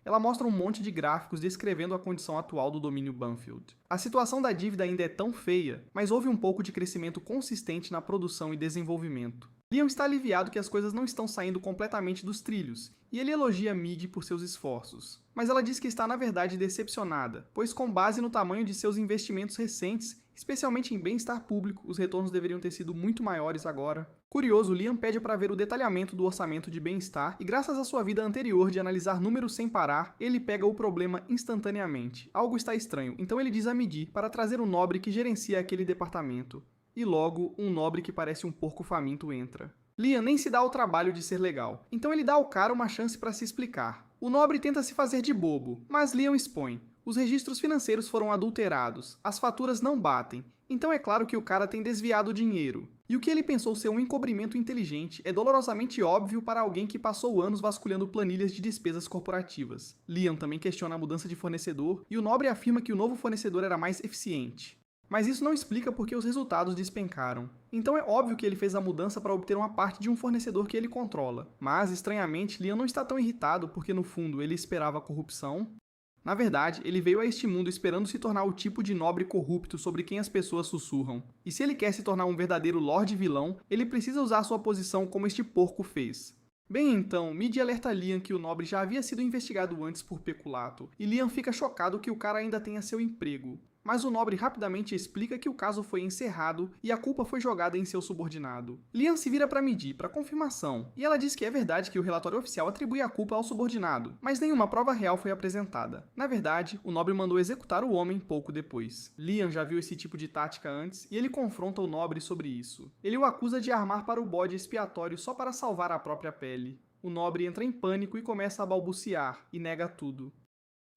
Ela mostra um monte de gráficos descrevendo a condição atual do domínio Banfield. A situação da dívida ainda é tão feia, mas houve um pouco de crescimento consistente na produção e desenvolvimento. Liam está aliviado que as coisas não estão saindo completamente dos trilhos, e ele elogia Mig por seus esforços. Mas ela diz que está na verdade decepcionada, pois com base no tamanho de seus investimentos recentes, Especialmente em bem-estar público, os retornos deveriam ter sido muito maiores agora. Curioso, Liam pede para ver o detalhamento do orçamento de bem-estar e, graças à sua vida anterior de analisar números sem parar, ele pega o problema instantaneamente. Algo está estranho, então ele diz a Midi para trazer um nobre que gerencia aquele departamento. E logo, um nobre que parece um porco faminto entra. Liam nem se dá ao trabalho de ser legal, então ele dá ao cara uma chance para se explicar. O nobre tenta se fazer de bobo, mas Liam expõe. Os registros financeiros foram adulterados, as faturas não batem, então é claro que o cara tem desviado o dinheiro. E o que ele pensou ser um encobrimento inteligente é dolorosamente óbvio para alguém que passou anos vasculhando planilhas de despesas corporativas. Liam também questiona a mudança de fornecedor e o nobre afirma que o novo fornecedor era mais eficiente. Mas isso não explica por que os resultados despencaram. Então é óbvio que ele fez a mudança para obter uma parte de um fornecedor que ele controla. Mas, estranhamente, Liam não está tão irritado porque, no fundo, ele esperava a corrupção. Na verdade, ele veio a este mundo esperando se tornar o tipo de nobre corrupto sobre quem as pessoas sussurram. E se ele quer se tornar um verdadeiro Lorde Vilão, ele precisa usar sua posição como este porco fez. Bem então, Midi alerta Liam que o nobre já havia sido investigado antes por peculato, e Liam fica chocado que o cara ainda tenha seu emprego. Mas o nobre rapidamente explica que o caso foi encerrado e a culpa foi jogada em seu subordinado. Liam se vira para Midi para confirmação, e ela diz que é verdade que o relatório oficial atribui a culpa ao subordinado, mas nenhuma prova real foi apresentada. Na verdade, o nobre mandou executar o homem pouco depois. Liam já viu esse tipo de tática antes e ele confronta o nobre sobre isso. Ele o acusa de armar para o bode expiatório só para salvar a própria pele. O nobre entra em pânico e começa a balbuciar, e nega tudo.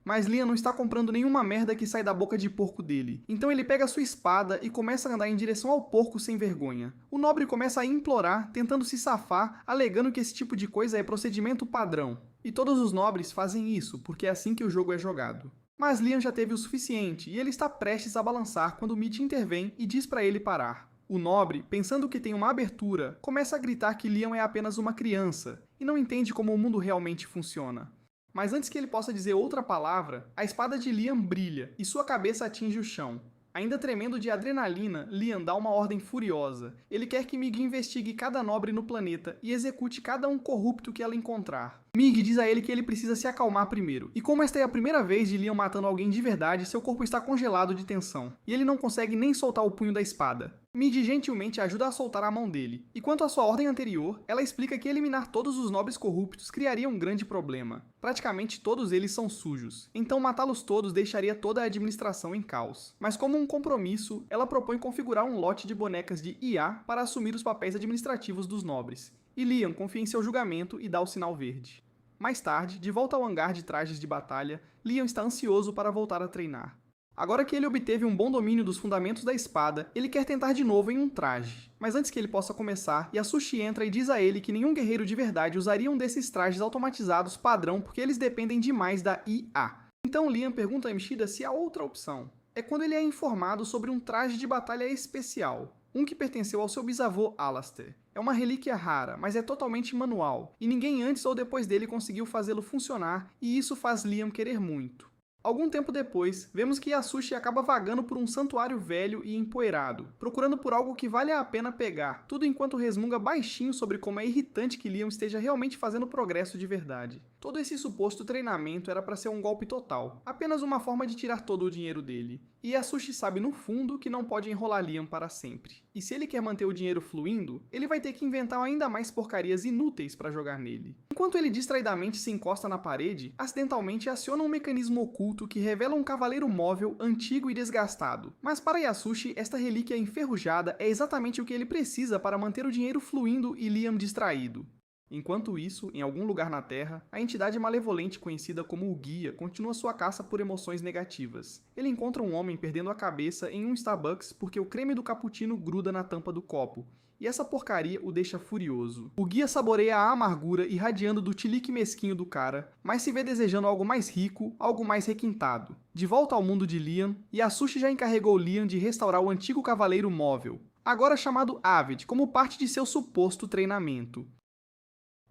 Mas Liam não está comprando nenhuma merda que sai da boca de porco dele. Então ele pega sua espada e começa a andar em direção ao porco sem vergonha. O nobre começa a implorar, tentando se safar, alegando que esse tipo de coisa é procedimento padrão. E todos os nobres fazem isso, porque é assim que o jogo é jogado. Mas Liam já teve o suficiente e ele está prestes a balançar quando Midi intervém e diz para ele parar. O nobre, pensando que tem uma abertura, começa a gritar que Liam é apenas uma criança e não entende como o mundo realmente funciona. Mas antes que ele possa dizer outra palavra, a espada de Liam brilha e sua cabeça atinge o chão. Ainda tremendo de adrenalina, Liam dá uma ordem furiosa. Ele quer que Mig investigue cada nobre no planeta e execute cada um corrupto que ela encontrar. Mig diz a ele que ele precisa se acalmar primeiro, e como esta é a primeira vez de Liam matando alguém de verdade, seu corpo está congelado de tensão, e ele não consegue nem soltar o punho da espada. Midi gentilmente ajuda a soltar a mão dele, e quanto à sua ordem anterior, ela explica que eliminar todos os nobres corruptos criaria um grande problema. Praticamente todos eles são sujos, então matá-los todos deixaria toda a administração em caos. Mas como um compromisso, ela propõe configurar um lote de bonecas de IA para assumir os papéis administrativos dos nobres. E Liam confia em seu julgamento e dá o sinal verde. Mais tarde, de volta ao hangar de trajes de batalha, Liam está ansioso para voltar a treinar. Agora que ele obteve um bom domínio dos fundamentos da espada, ele quer tentar de novo em um traje. Mas antes que ele possa começar, Yasushi entra e diz a ele que nenhum guerreiro de verdade usaria um desses trajes automatizados padrão porque eles dependem demais da IA. Então Liam pergunta a Emishida se há outra opção. É quando ele é informado sobre um traje de batalha especial, um que pertenceu ao seu bisavô Alastair. É uma relíquia rara, mas é totalmente manual, e ninguém antes ou depois dele conseguiu fazê-lo funcionar, e isso faz Liam querer muito. Algum tempo depois, vemos que Yasushi acaba vagando por um santuário velho e empoeirado, procurando por algo que vale a pena pegar, tudo enquanto resmunga baixinho sobre como é irritante que Liam esteja realmente fazendo progresso de verdade. Todo esse suposto treinamento era para ser um golpe total, apenas uma forma de tirar todo o dinheiro dele. E Yasushi sabe no fundo que não pode enrolar Liam para sempre. E se ele quer manter o dinheiro fluindo, ele vai ter que inventar ainda mais porcarias inúteis para jogar nele. Enquanto ele distraidamente se encosta na parede, acidentalmente aciona um mecanismo oculto que revela um cavaleiro móvel antigo e desgastado. Mas para Yasushi, esta relíquia enferrujada é exatamente o que ele precisa para manter o dinheiro fluindo e Liam distraído. Enquanto isso, em algum lugar na Terra, a entidade malevolente conhecida como o Guia continua sua caça por emoções negativas. Ele encontra um homem perdendo a cabeça em um Starbucks porque o creme do cappuccino gruda na tampa do copo, e essa porcaria o deixa furioso. O Guia saboreia a amargura irradiando do tilique mesquinho do cara, mas se vê desejando algo mais rico, algo mais requintado. De volta ao mundo de Liam, Yasushi já encarregou Liam de restaurar o antigo cavaleiro móvel, agora chamado Avid, como parte de seu suposto treinamento.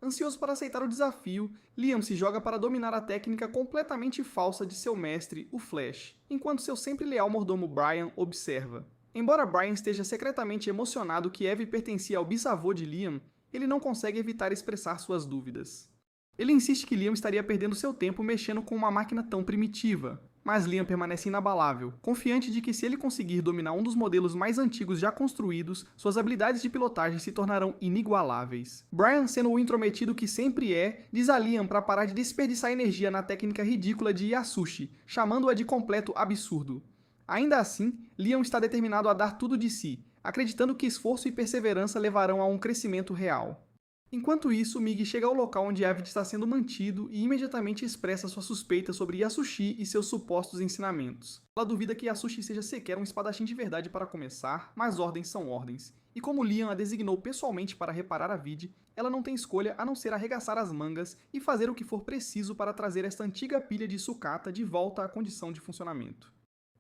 Ansioso para aceitar o desafio, Liam se joga para dominar a técnica completamente falsa de seu mestre, o Flash, enquanto seu sempre leal mordomo Brian observa. Embora Brian esteja secretamente emocionado que Eve pertencia ao bisavô de Liam, ele não consegue evitar expressar suas dúvidas. Ele insiste que Liam estaria perdendo seu tempo mexendo com uma máquina tão primitiva, Mas Liam permanece inabalável, confiante de que se ele conseguir dominar um dos modelos mais antigos já construídos, suas habilidades de pilotagem se tornarão inigualáveis. Brian, sendo o intrometido que sempre é, diz a Liam para parar de desperdiçar energia na técnica ridícula de Yasushi, chamando-a de completo absurdo. Ainda assim, Liam está determinado a dar tudo de si, acreditando que esforço e perseverança levarão a um crescimento real. Enquanto isso, Mig chega ao local onde Avid está sendo mantido e imediatamente expressa sua suspeita sobre Yasushi e seus supostos ensinamentos. Ela duvida que Yasushi seja sequer um espadachim de verdade para começar, mas ordens são ordens. E como Liam a designou pessoalmente para reparar Avid, ela não tem escolha a não ser arregaçar as mangas e fazer o que for preciso para trazer esta antiga pilha de sucata de volta à condição de funcionamento.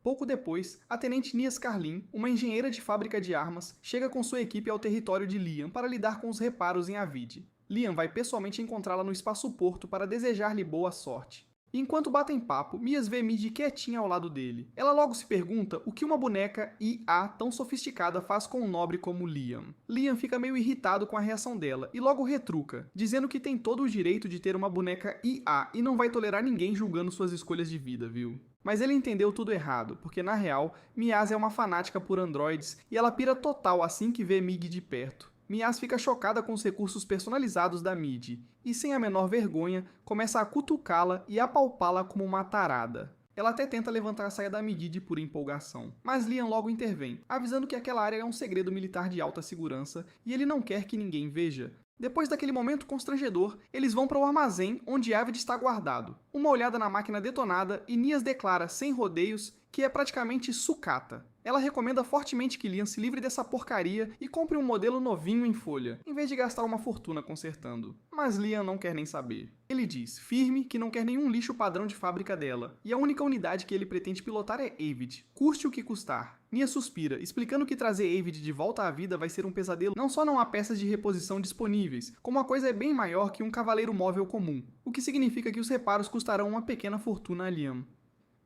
Pouco depois, a tenente Nia Scarlin, uma engenheira de fábrica de armas, chega com sua equipe ao território de Liam para lidar com os reparos em Avid. Liam vai pessoalmente encontrá-la no espaço-porto para desejar-lhe boa sorte. E enquanto batem papo, Mias vê Mid quietinha ao lado dele. Ela logo se pergunta o que uma boneca IA tão sofisticada faz com um nobre como Liam. Liam fica meio irritado com a reação dela e logo retruca, dizendo que tem todo o direito de ter uma boneca IA e não vai tolerar ninguém julgando suas escolhas de vida, viu? Mas ele entendeu tudo errado, porque na real, Mias é uma fanática por androides e ela pira total assim que vê Mig de perto. Mias fica chocada com os recursos personalizados da Mid e, sem a menor vergonha, começa a cutucá-la e apalpá-la como uma tarada. Ela até tenta levantar a saia da Medivh por empolgação, mas Liam logo intervém, avisando que aquela área é um segredo militar de alta segurança e ele não quer que ninguém veja. Depois daquele momento constrangedor, eles vão para o armazém onde Avid está guardado. Uma olhada na máquina detonada e Nias declara, sem rodeios, que é praticamente sucata. Ela recomenda fortemente que Liam se livre dessa porcaria e compre um modelo novinho em folha, em vez de gastar uma fortuna consertando. Mas Liam não quer nem saber. Ele diz, firme, que não quer nenhum lixo padrão de fábrica dela, e a única unidade que ele pretende pilotar é Avid, custe o que custar. Nia suspira, explicando que trazer Avid de volta à vida vai ser um pesadelo. Não só não há peças de reposição disponíveis, como a coisa é bem maior que um cavaleiro móvel comum, o que significa que os reparos custarão uma pequena fortuna a Liam.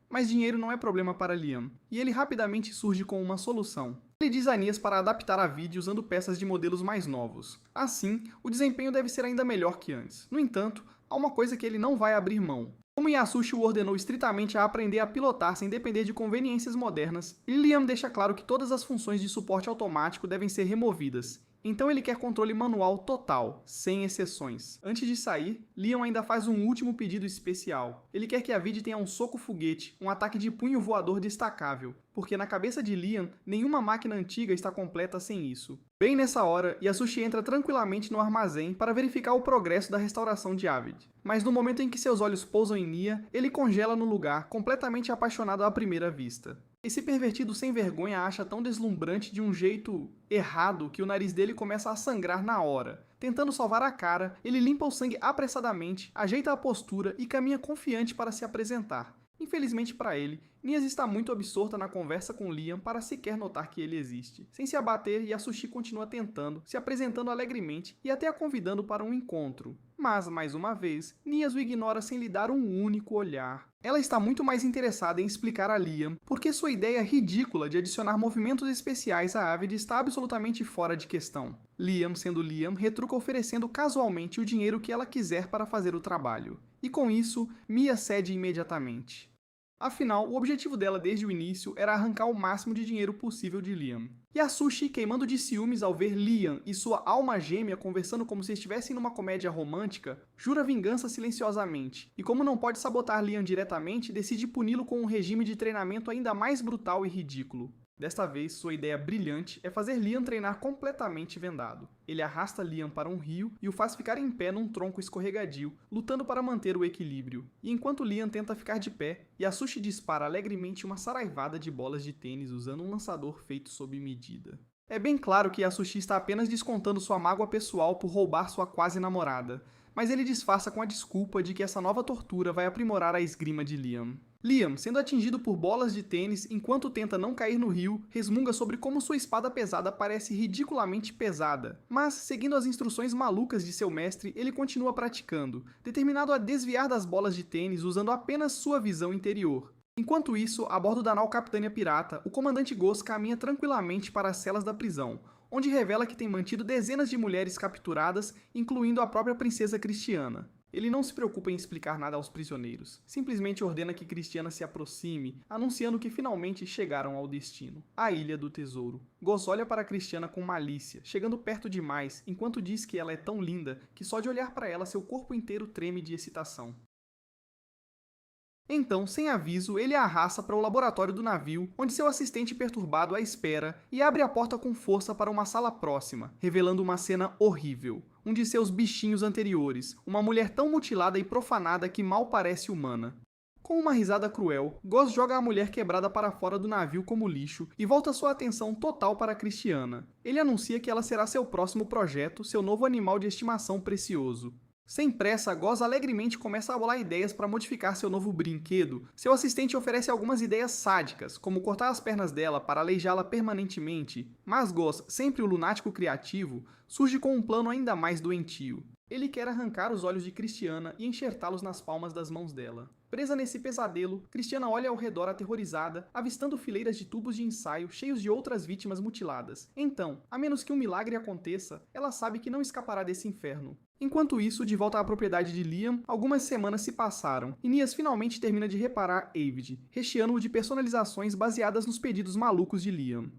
Mas dinheiro não é problema para Liam, e ele rapidamente surge com uma solução. Ele diz a Nias para adaptar a Avid usando peças de modelos mais novos. Assim, o desempenho deve ser ainda melhor que antes. No entanto, há uma coisa que ele não vai abrir mão. Como Yasushi o ordenou estritamente a aprender a pilotar sem depender de conveniências modernas, Liam deixa claro que todas as funções de suporte automático devem ser removidas. Então ele quer controle manual total, sem exceções. Antes de sair, Liam ainda faz um último pedido especial. Ele quer que a Avid tenha um soco-foguete, um ataque de punho voador destacável, porque na cabeça de Liam, nenhuma máquina antiga está completa sem isso. Bem nessa hora, Yasushi entra tranquilamente no armazém para verificar o progresso da restauração de Avid. Mas no momento em que seus olhos pousam em Nia, ele congela no lugar, completamente apaixonado à primeira vista. Esse pervertido sem vergonha acha tão deslumbrante de um jeito errado que o nariz dele começa a sangrar na hora. Tentando salvar a cara, ele limpa o sangue apressadamente, ajeita a postura e caminha confiante para se apresentar. Infelizmente para ele, Nias está muito absorta na conversa com Liam para sequer notar que ele existe. Sem se abater, Yasushi continua tentando, se apresentando alegremente e até a convidando para um encontro. Mas, mais uma vez, Nias o ignora sem lhe dar um único olhar. Ela está muito mais interessada em explicar a Liam porque sua ideia ridícula de adicionar movimentos especiais a Avid está absolutamente fora de questão. Liam, sendo Liam, retruca oferecendo casualmente o dinheiro que ela quiser para fazer o trabalho. E com isso, Mia cede imediatamente. Afinal, o objetivo dela desde o início era arrancar o máximo de dinheiro possível de Liam. Yasushi, queimando de ciúmes ao ver Liam e sua alma gêmea conversando como se estivessem numa comédia romântica, jura vingança silenciosamente, e como não pode sabotar Liam diretamente, decide puni-lo com um regime de treinamento ainda mais brutal e ridículo. Desta vez, sua ideia brilhante é fazer Liam treinar completamente vendado. Ele arrasta Liam para um rio e o faz ficar em pé num tronco escorregadio, lutando para manter o equilíbrio. E enquanto Liam tenta ficar de pé, Yasushi dispara alegremente uma saraivada de bolas de tênis usando um lançador feito sob medida. É bem claro que Yasushi está apenas descontando sua mágoa pessoal por roubar sua quase namorada, mas ele disfarça com a desculpa de que essa nova tortura vai aprimorar a esgrima de Liam. Liam, sendo atingido por bolas de tênis enquanto tenta não cair no rio, resmunga sobre como sua espada pesada parece ridiculamente pesada. Mas, seguindo as instruções malucas de seu mestre, ele continua praticando, determinado a desviar das bolas de tênis usando apenas sua visão interior. Enquanto isso, a bordo da nau Capitânia Pirata, o comandante Ghost caminha tranquilamente para as celas da prisão, onde revela que tem mantido dezenas de mulheres capturadas, incluindo a própria princesa Cristiana. Ele não se preocupa em explicar nada aos prisioneiros, simplesmente ordena que Christiana se aproxime, anunciando que finalmente chegaram ao destino, a Ilha do Tesouro. Goss olha para Christiana com malícia, chegando perto demais, enquanto diz que ela é tão linda que só de olhar para ela seu corpo inteiro treme de excitação. Então, sem aviso, ele a arrasta para o laboratório do navio, onde seu assistente perturbado a espera e abre a porta com força para uma sala próxima, revelando uma cena horrível. Um de seus bichinhos anteriores, uma mulher tão mutilada e profanada que mal parece humana. Com uma risada cruel, Goss joga a mulher quebrada para fora do navio como lixo e volta sua atenção total para Christiana. Ele anuncia que ela será seu próximo projeto, seu novo animal de estimação precioso. Sem pressa, Goss alegremente começa a bolar ideias para modificar seu novo brinquedo. Seu assistente oferece algumas ideias sádicas, como cortar as pernas dela para aleijá-la permanentemente. Mas Goss, sempre o lunático criativo, surge com um plano ainda mais doentio. Ele quer arrancar os olhos de Christiana e enxertá-los nas palmas das mãos dela. Presa nesse pesadelo, Christiana olha ao redor aterrorizada, avistando fileiras de tubos de ensaio cheios de outras vítimas mutiladas. Então, a menos que um milagre aconteça, ela sabe que não escapará desse inferno. Enquanto isso, de volta à propriedade de Liam, algumas semanas se passaram, e Nias finalmente termina de reparar Avid, recheando-o de personalizações baseadas nos pedidos malucos de Liam.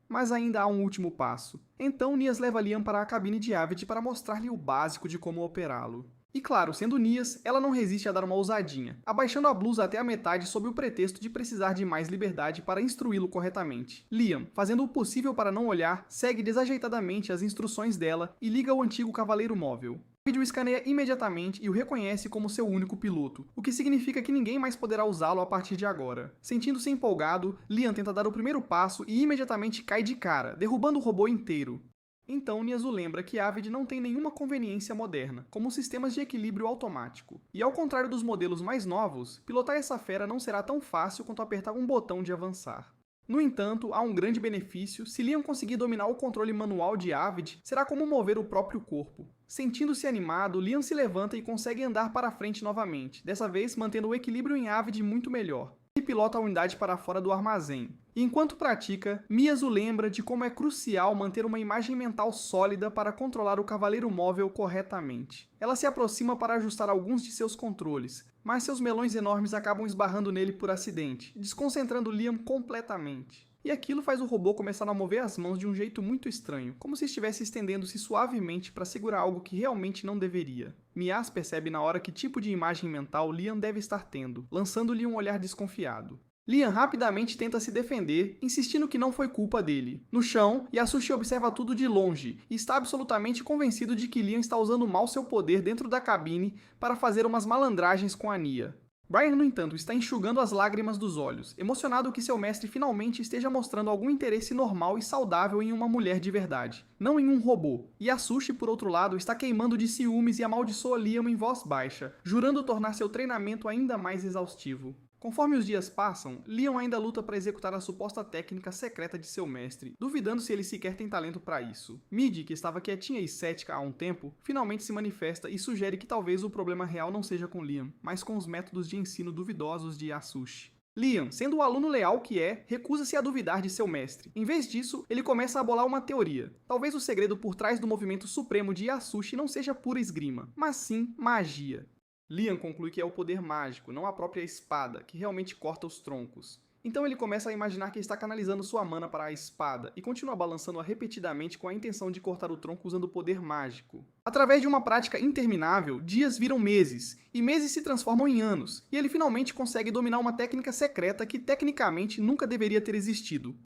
Mas ainda há um último passo. Então Nias leva Liam para a cabine de Avid para mostrar-lhe o básico de como operá-lo. E claro, sendo Nias, ela não resiste a dar uma ousadinha, abaixando a blusa até a metade sob o pretexto de precisar de mais liberdade para instruí-lo corretamente. Liam, fazendo o possível para não olhar, segue desajeitadamente as instruções dela e liga o antigo cavaleiro móvel. Avid o escaneia imediatamente e o reconhece como seu único piloto, o que significa que ninguém mais poderá usá-lo a partir de agora. Sentindo-se empolgado, Liam tenta dar o primeiro passo e imediatamente cai de cara, derrubando o robô inteiro. Então Nias o lembra que Avid não tem nenhuma conveniência moderna, como sistemas de equilíbrio automático. E ao contrário dos modelos mais novos, pilotar essa fera não será tão fácil quanto apertar um botão de avançar. No entanto, há um grande benefício: se Liam conseguir dominar o controle manual de Avid, será como mover o próprio corpo. Sentindo-se animado, Liam se levanta e consegue andar para frente novamente, dessa vez mantendo o equilíbrio em Avid muito melhor. E pilota a unidade para fora do armazém. E enquanto pratica, Mias o lembra de como é crucial manter uma imagem mental sólida para controlar o cavaleiro móvel corretamente. Ela se aproxima para ajustar alguns de seus controles, mas seus melões enormes acabam esbarrando nele por acidente, desconcentrando Liam completamente. E aquilo faz o robô começar a mover as mãos de um jeito muito estranho, como se estivesse estendendo-se suavemente para segurar algo que realmente não deveria. Mias percebe na hora que tipo de imagem mental Liam deve estar tendo, lançando-lhe um olhar desconfiado. Liam rapidamente tenta se defender, insistindo que não foi culpa dele. No chão, Yasushi observa tudo de longe e está absolutamente convencido de que Liam está usando mal seu poder dentro da cabine para fazer umas malandragens com a Nia. Brian, no entanto, está enxugando as lágrimas dos olhos, emocionado que seu mestre finalmente esteja mostrando algum interesse normal e saudável em uma mulher de verdade, não em um robô. E Yasushi, por outro lado, está queimando de ciúmes e amaldiçoa Liam em voz baixa, jurando tornar seu treinamento ainda mais exaustivo. Conforme os dias passam, Liam ainda luta para executar a suposta técnica secreta de seu mestre, duvidando se ele sequer tem talento para isso. Midi, que estava quietinha e cética há um tempo, finalmente se manifesta e sugere que talvez o problema real não seja com Liam, mas com os métodos de ensino duvidosos de Yasushi. Liam, sendo o aluno leal que é, recusa-se a duvidar de seu mestre. Em vez disso, ele começa a bolar uma teoria. Talvez o segredo por trás do movimento supremo de Yasushi não seja pura esgrima, mas sim magia. Liam conclui que é o poder mágico, não a própria espada, que realmente corta os troncos. Então ele começa a imaginar que está canalizando sua mana para a espada e continua balançando-a repetidamente com a intenção de cortar o tronco usando o poder mágico. Através de uma prática interminável, dias viram meses, e meses se transformam em anos, e ele finalmente consegue dominar uma técnica secreta que tecnicamente nunca deveria ter existido.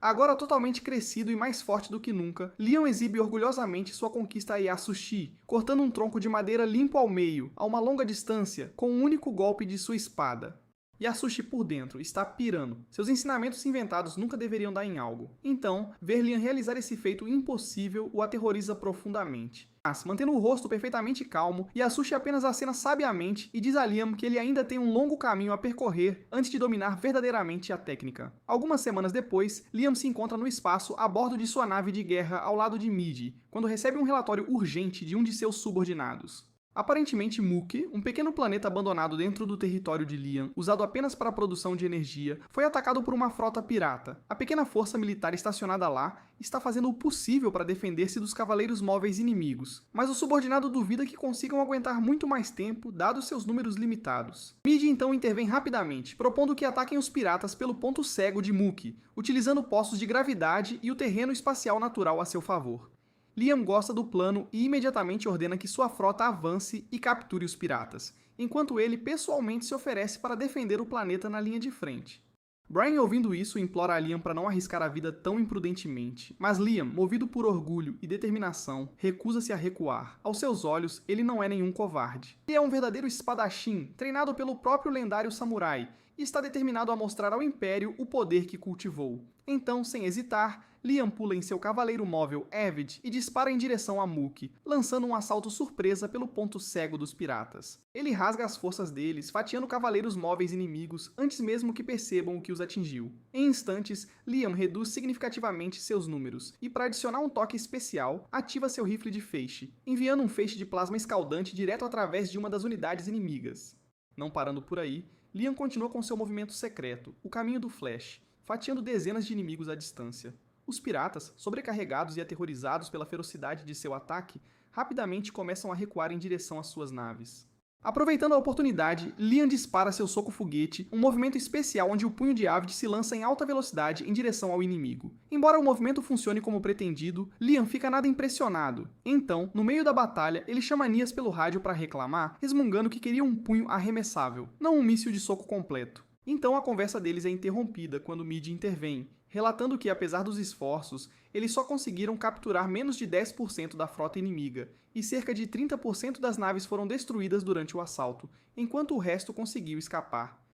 Agora totalmente crescido e mais forte do que nunca, Liam exibe orgulhosamente sua conquista a Yasushi, cortando um tronco de madeira limpo ao meio, a uma longa distância, com um único golpe de sua espada. Yasushi por dentro está pirando. Seus ensinamentos inventados nunca deveriam dar em algo. Então, ver Liam realizar esse feito impossível o aterroriza profundamente. Mas, mantendo o rosto perfeitamente calmo, Yasushi apenas acena sabiamente e diz a Liam que ele ainda tem um longo caminho a percorrer antes de dominar verdadeiramente a técnica. Algumas semanas depois, Liam se encontra no espaço a bordo de sua nave de guerra ao lado de Midi, quando recebe um relatório urgente de um de seus subordinados. Aparentemente, Mook, um pequeno planeta abandonado dentro do território de Liam, usado apenas para a produção de energia, foi atacado por uma frota pirata. A pequena força militar estacionada lá está fazendo o possível para defender-se dos cavaleiros móveis inimigos, mas o subordinado duvida que consigam aguentar muito mais tempo, dados seus números limitados. Mid então intervém rapidamente, propondo que ataquem os piratas pelo ponto cego de Mook, utilizando poços de gravidade e o terreno espacial natural a seu favor. Liam gosta do plano e imediatamente ordena que sua frota avance e capture os piratas, enquanto ele pessoalmente se oferece para defender o planeta na linha de frente. Brian, ouvindo isso, implora a Liam para não arriscar a vida tão imprudentemente, mas Liam, movido por orgulho e determinação, recusa-se a recuar. Aos seus olhos, ele não é nenhum covarde. Ele é um verdadeiro espadachim, treinado pelo próprio lendário samurai, e está determinado a mostrar ao Império o poder que cultivou. Então, sem hesitar, Liam pula em seu cavaleiro móvel Avid e dispara em direção a Mook, lançando um assalto surpresa pelo ponto cego dos piratas. Ele rasga as forças deles, fatiando cavaleiros móveis inimigos antes mesmo que percebam o que os atingiu. Em instantes, Liam reduz significativamente seus números e, para adicionar um toque especial, ativa seu rifle de feixe, enviando um feixe de plasma escaldante direto através de uma das unidades inimigas. Não parando por aí, Liam continua com seu movimento secreto, o caminho do Flash, fatiando dezenas de inimigos à distância. Os piratas, sobrecarregados e aterrorizados pela ferocidade de seu ataque, rapidamente começam a recuar em direção às suas naves. Aproveitando a oportunidade, Liam dispara seu soco-foguete, um movimento especial onde o punho de Avid se lança em alta velocidade em direção ao inimigo. Embora o movimento funcione como pretendido, Liam fica nada impressionado. Então, no meio da batalha, ele chama Nias pelo rádio para reclamar, resmungando que queria um punho arremessável, não um míssil de soco completo. Então a conversa deles é interrompida quando Mid intervém, relatando que, apesar dos esforços, eles só conseguiram capturar menos de 10% da frota inimiga, e cerca de 30% das naves foram destruídas durante o assalto, enquanto o resto conseguiu escapar.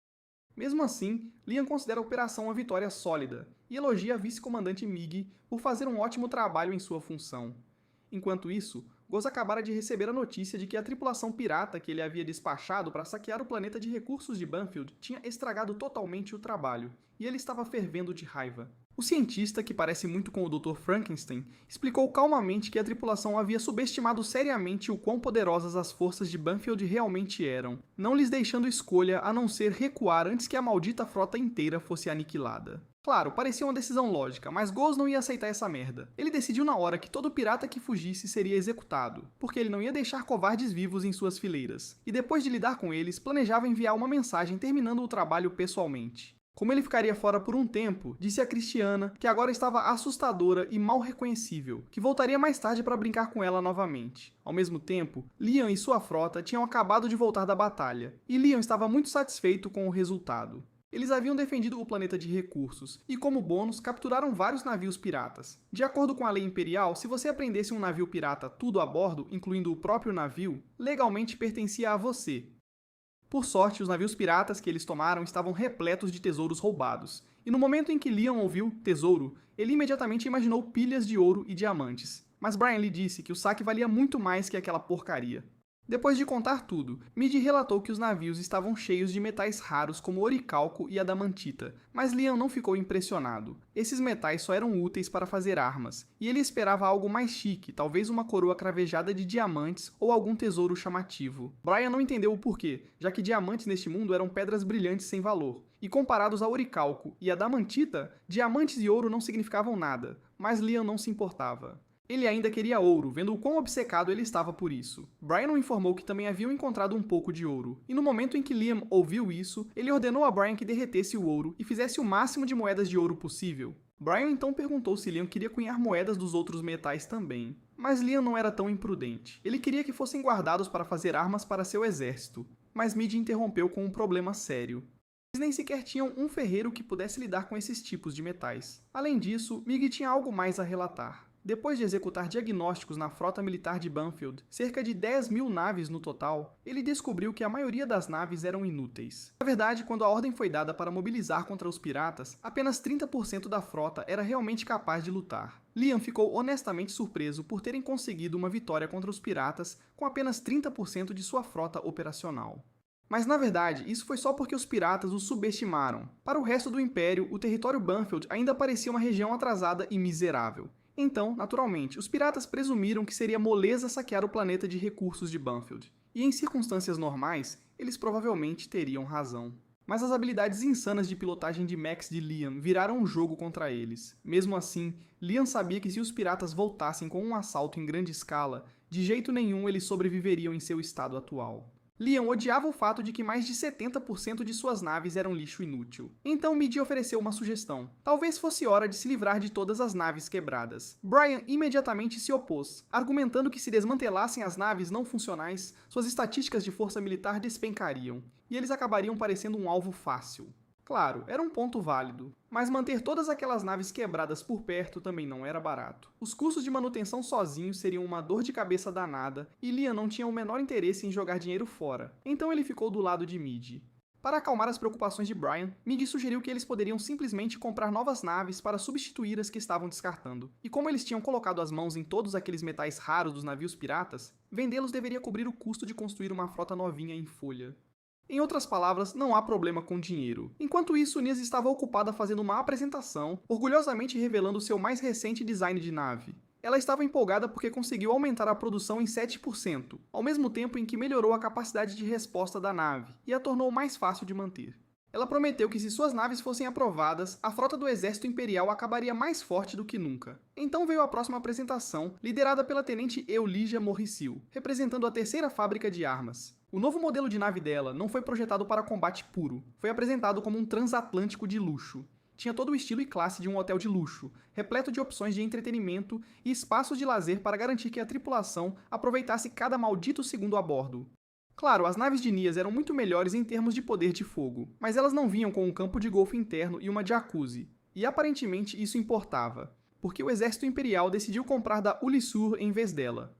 Mesmo assim, Liam considera a operação uma vitória sólida, e elogia a vice-comandante Mig por fazer um ótimo trabalho em sua função. Enquanto isso, Goz acabara de receber a notícia de que a tripulação pirata que ele havia despachado para saquear o planeta de recursos de Banfield tinha estragado totalmente o trabalho, e ele estava fervendo de raiva. O cientista, que parece muito com o Dr. Frankenstein, explicou calmamente que a tripulação havia subestimado seriamente o quão poderosas as forças de Banfield realmente eram, não lhes deixando escolha a não ser recuar antes que a maldita frota inteira fosse aniquilada. Claro, parecia uma decisão lógica, mas Goz não ia aceitar essa merda. Ele decidiu na hora que todo pirata que fugisse seria executado, porque ele não ia deixar covardes vivos em suas fileiras. E depois de lidar com eles, planejava enviar uma mensagem terminando o trabalho pessoalmente. Como ele ficaria fora por um tempo, disse a Cristiana que agora estava assustadora e mal reconhecível, que voltaria mais tarde para brincar com ela novamente. Ao mesmo tempo, Liam e sua frota tinham acabado de voltar da batalha, e Liam estava muito satisfeito com o resultado. Eles haviam defendido o planeta de recursos, e como bônus, capturaram vários navios piratas. De acordo com a lei imperial, se você apreendesse um navio pirata tudo a bordo, incluindo o próprio navio, legalmente pertencia a você. Por sorte, os navios piratas que eles tomaram estavam repletos de tesouros roubados, e no momento em que Liam ouviu tesouro, ele imediatamente imaginou pilhas de ouro e diamantes. Mas Brian lhe disse que o saque valia muito mais que aquela porcaria. Depois de contar tudo, Mid relatou que os navios estavam cheios de metais raros como oricalco e adamantita, mas Liam não ficou impressionado. Esses metais só eram úteis para fazer armas, e ele esperava algo mais chique, talvez uma coroa cravejada de diamantes ou algum tesouro chamativo. Brian não entendeu o porquê, já que diamantes neste mundo eram pedras brilhantes sem valor, e comparados a oricalco e adamantita, diamantes e ouro não significavam nada, mas Liam não se importava. Ele ainda queria ouro, vendo o quão obcecado ele estava por isso. Brian o informou que também haviam encontrado um pouco de ouro, e no momento em que Liam ouviu isso, ele ordenou a Brian que derretesse o ouro e fizesse o máximo de moedas de ouro possível. Brian então perguntou se Liam queria cunhar moedas dos outros metais também. Mas Liam não era tão imprudente. Ele queria que fossem guardados para fazer armas para seu exército. Mas Mid interrompeu com um problema sério. Eles nem sequer tinham um ferreiro que pudesse lidar com esses tipos de metais. Além disso, Mig tinha algo mais a relatar. Depois de executar diagnósticos na frota militar de Banfield, cerca de 10.000 naves no total, ele descobriu que a maioria das naves eram inúteis. Na verdade, quando a ordem foi dada para mobilizar contra os piratas, apenas 30% da frota era realmente capaz de lutar. Liam ficou honestamente surpreso por terem conseguido uma vitória contra os piratas com apenas 30% de sua frota operacional. Mas na verdade, isso foi só porque os piratas os subestimaram. Para o resto do Império, o território Banfield ainda parecia uma região atrasada e miserável. Então, naturalmente, os piratas presumiram que seria moleza saquear o planeta de recursos de Banfield. E em circunstâncias normais, eles provavelmente teriam razão. Mas as habilidades insanas de pilotagem de Max de Liam viraram um jogo contra eles. Mesmo assim, Liam sabia que se os piratas voltassem com um assalto em grande escala, de jeito nenhum eles sobreviveriam em seu estado atual. Liam odiava o fato de que mais de 70% de suas naves eram lixo inútil. Então Midi ofereceu uma sugestão. Talvez fosse hora de se livrar de todas as naves quebradas. Brian imediatamente se opôs, argumentando que se desmantelassem as naves não funcionais, suas estatísticas de força militar despencariam, e eles acabariam parecendo um alvo fácil. Claro, era um ponto válido, mas manter todas aquelas naves quebradas por perto também não era barato. Os custos de manutenção sozinhos seriam uma dor de cabeça danada, e Liam não tinha o menor interesse em jogar dinheiro fora, então ele ficou do lado de Midi. Para acalmar as preocupações de Brian, Midi sugeriu que eles poderiam simplesmente comprar novas naves para substituir as que estavam descartando. E como eles tinham colocado as mãos em todos aqueles metais raros dos navios piratas, vendê-los deveria cobrir o custo de construir uma frota novinha em folha. Em outras palavras, não há problema com dinheiro. Enquanto isso, Nias estava ocupada fazendo uma apresentação, orgulhosamente revelando seu mais recente design de nave. Ela estava empolgada porque conseguiu aumentar a produção em 7%, ao mesmo tempo em que melhorou a capacidade de resposta da nave, e a tornou mais fácil de manter. Ela prometeu que se suas naves fossem aprovadas, a frota do Exército Imperial acabaria mais forte do que nunca. Então veio a próxima apresentação, liderada pela Tenente Eulígia Morricil, representando a terceira fábrica de armas. O novo modelo de nave dela não foi projetado para combate puro, foi apresentado como um transatlântico de luxo. Tinha todo o estilo e classe de um hotel de luxo, repleto de opções de entretenimento e espaços de lazer para garantir que a tripulação aproveitasse cada maldito segundo a bordo. Claro, as naves de Nias eram muito melhores em termos de poder de fogo, mas elas não vinham com um campo de golfe interno e uma jacuzzi, e aparentemente isso importava, porque o exército imperial decidiu comprar da Ulisur em vez dela.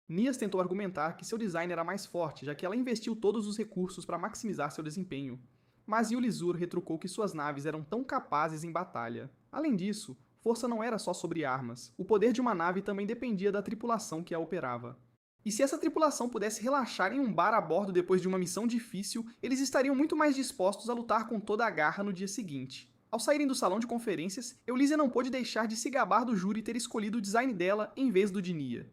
Nias tentou argumentar que seu design era mais forte, já que ela investiu todos os recursos para maximizar seu desempenho. Mas Ulisur retrucou que suas naves eram tão capazes em batalha. Além disso, força não era só sobre armas. O poder de uma nave também dependia da tripulação que a operava. E se essa tripulação pudesse relaxar em um bar a bordo depois de uma missão difícil, eles estariam muito mais dispostos a lutar com toda a garra no dia seguinte. Ao saírem do salão de conferências, Eulísia não pôde deixar de se gabar do júri ter escolhido o design dela em vez do de Nia.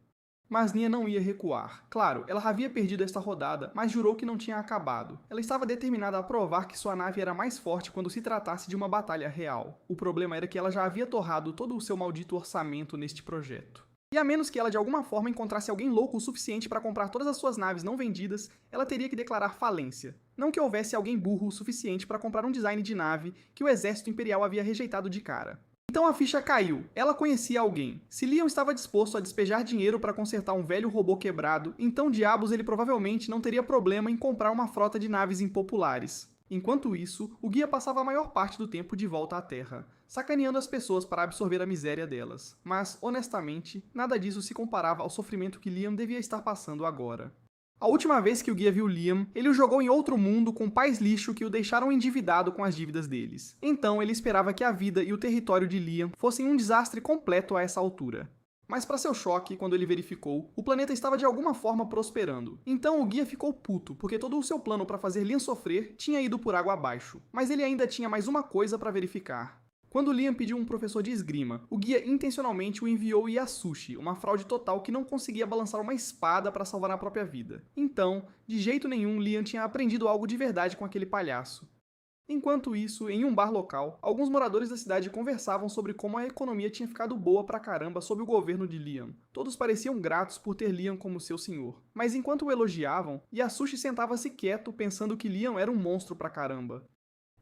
Mas Nia não ia recuar. Claro, ela havia perdido esta rodada, mas jurou que não tinha acabado. Ela estava determinada a provar que sua nave era mais forte quando se tratasse de uma batalha real. O problema era que ela já havia torrado todo o seu maldito orçamento neste projeto. E a menos que ela de alguma forma encontrasse alguém louco o suficiente para comprar todas as suas naves não vendidas, ela teria que declarar falência. Não que houvesse alguém burro o suficiente para comprar um design de nave que o exército imperial havia rejeitado de cara. Então a ficha caiu. Ela conhecia alguém. Se Liam estava disposto a despejar dinheiro para consertar um velho robô quebrado, então diabos ele provavelmente não teria problema em comprar uma frota de naves impopulares. Enquanto isso, o guia passava a maior parte do tempo de volta à Terra, sacaneando as pessoas para absorver a miséria delas. Mas, honestamente, nada disso se comparava ao sofrimento que Liam devia estar passando agora. A última vez que o guia viu Liam, ele o jogou em outro mundo com pais lixo que o deixaram endividado com as dívidas deles. Então ele esperava que a vida e o território de Liam fossem um desastre completo a essa altura. Mas para seu choque, quando ele verificou, o planeta estava de alguma forma prosperando. Então o guia ficou puto, porque todo o seu plano para fazer Liam sofrer tinha ido por água abaixo. Mas ele ainda tinha mais uma coisa para verificar. Quando Liam pediu um professor de esgrima, o guia intencionalmente o enviou Yasushi, uma fraude total que não conseguia balançar uma espada para salvar a própria vida. Então, de jeito nenhum, Liam tinha aprendido algo de verdade com aquele palhaço. Enquanto isso, em um bar local, alguns moradores da cidade conversavam sobre como a economia tinha ficado boa pra caramba sob o governo de Liam. Todos pareciam gratos por ter Liam como seu senhor. Mas enquanto o elogiavam, Yasushi sentava-se quieto pensando que Liam era um monstro pra caramba.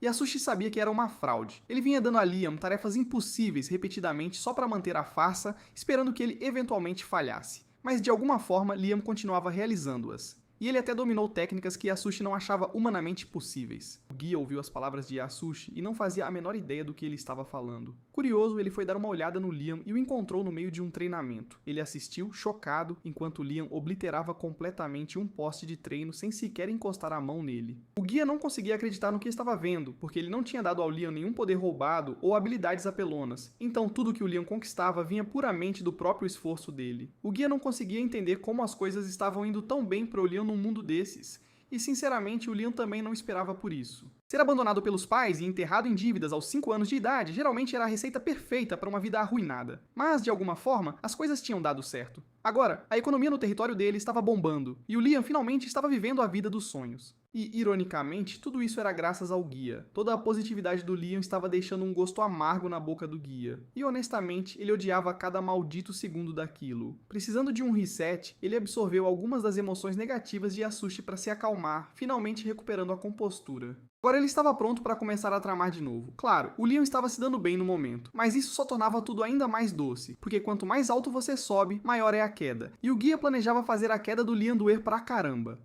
Yasushi sabia que era uma fraude. Ele vinha dando a Liam tarefas impossíveis repetidamente só para manter a farsa, esperando que ele eventualmente falhasse. Mas de alguma forma, Liam continuava realizando-as. E ele até dominou técnicas que Yasushi não achava humanamente possíveis. O guia ouviu as palavras de Yasushi e não fazia a menor ideia do que ele estava falando. Curioso, ele foi dar uma olhada no Liam e o encontrou no meio de um treinamento. Ele assistiu, chocado, enquanto Liam obliterava completamente um poste de treino sem sequer encostar a mão nele. O guia não conseguia acreditar no que estava vendo, porque ele não tinha dado ao Liam nenhum poder roubado ou habilidades apelonas. Então tudo que o Liam conquistava vinha puramente do próprio esforço dele. O guia não conseguia entender como as coisas estavam indo tão bem para o Liam num mundo desses, e sinceramente o Liam também não esperava por isso. Ser abandonado pelos pais e enterrado em dívidas aos 5 anos de idade geralmente era a receita perfeita para uma vida arruinada. Mas, de alguma forma, as coisas tinham dado certo. Agora, a economia no território dele estava bombando, e o Liam finalmente estava vivendo a vida dos sonhos. E, ironicamente, tudo isso era graças ao guia. Toda a positividade do Liam estava deixando um gosto amargo na boca do guia. E, honestamente, ele odiava cada maldito segundo daquilo. Precisando de um reset, ele absorveu algumas das emoções negativas de Yasushi para se acalmar, finalmente recuperando a compostura. Agora ele estava pronto para começar a tramar de novo. Claro, o Liam estava se dando bem no momento, mas isso só tornava tudo ainda mais doce, porque quanto mais alto você sobe, maior é a queda. E o guia planejava fazer a queda do Liam doer pra caramba.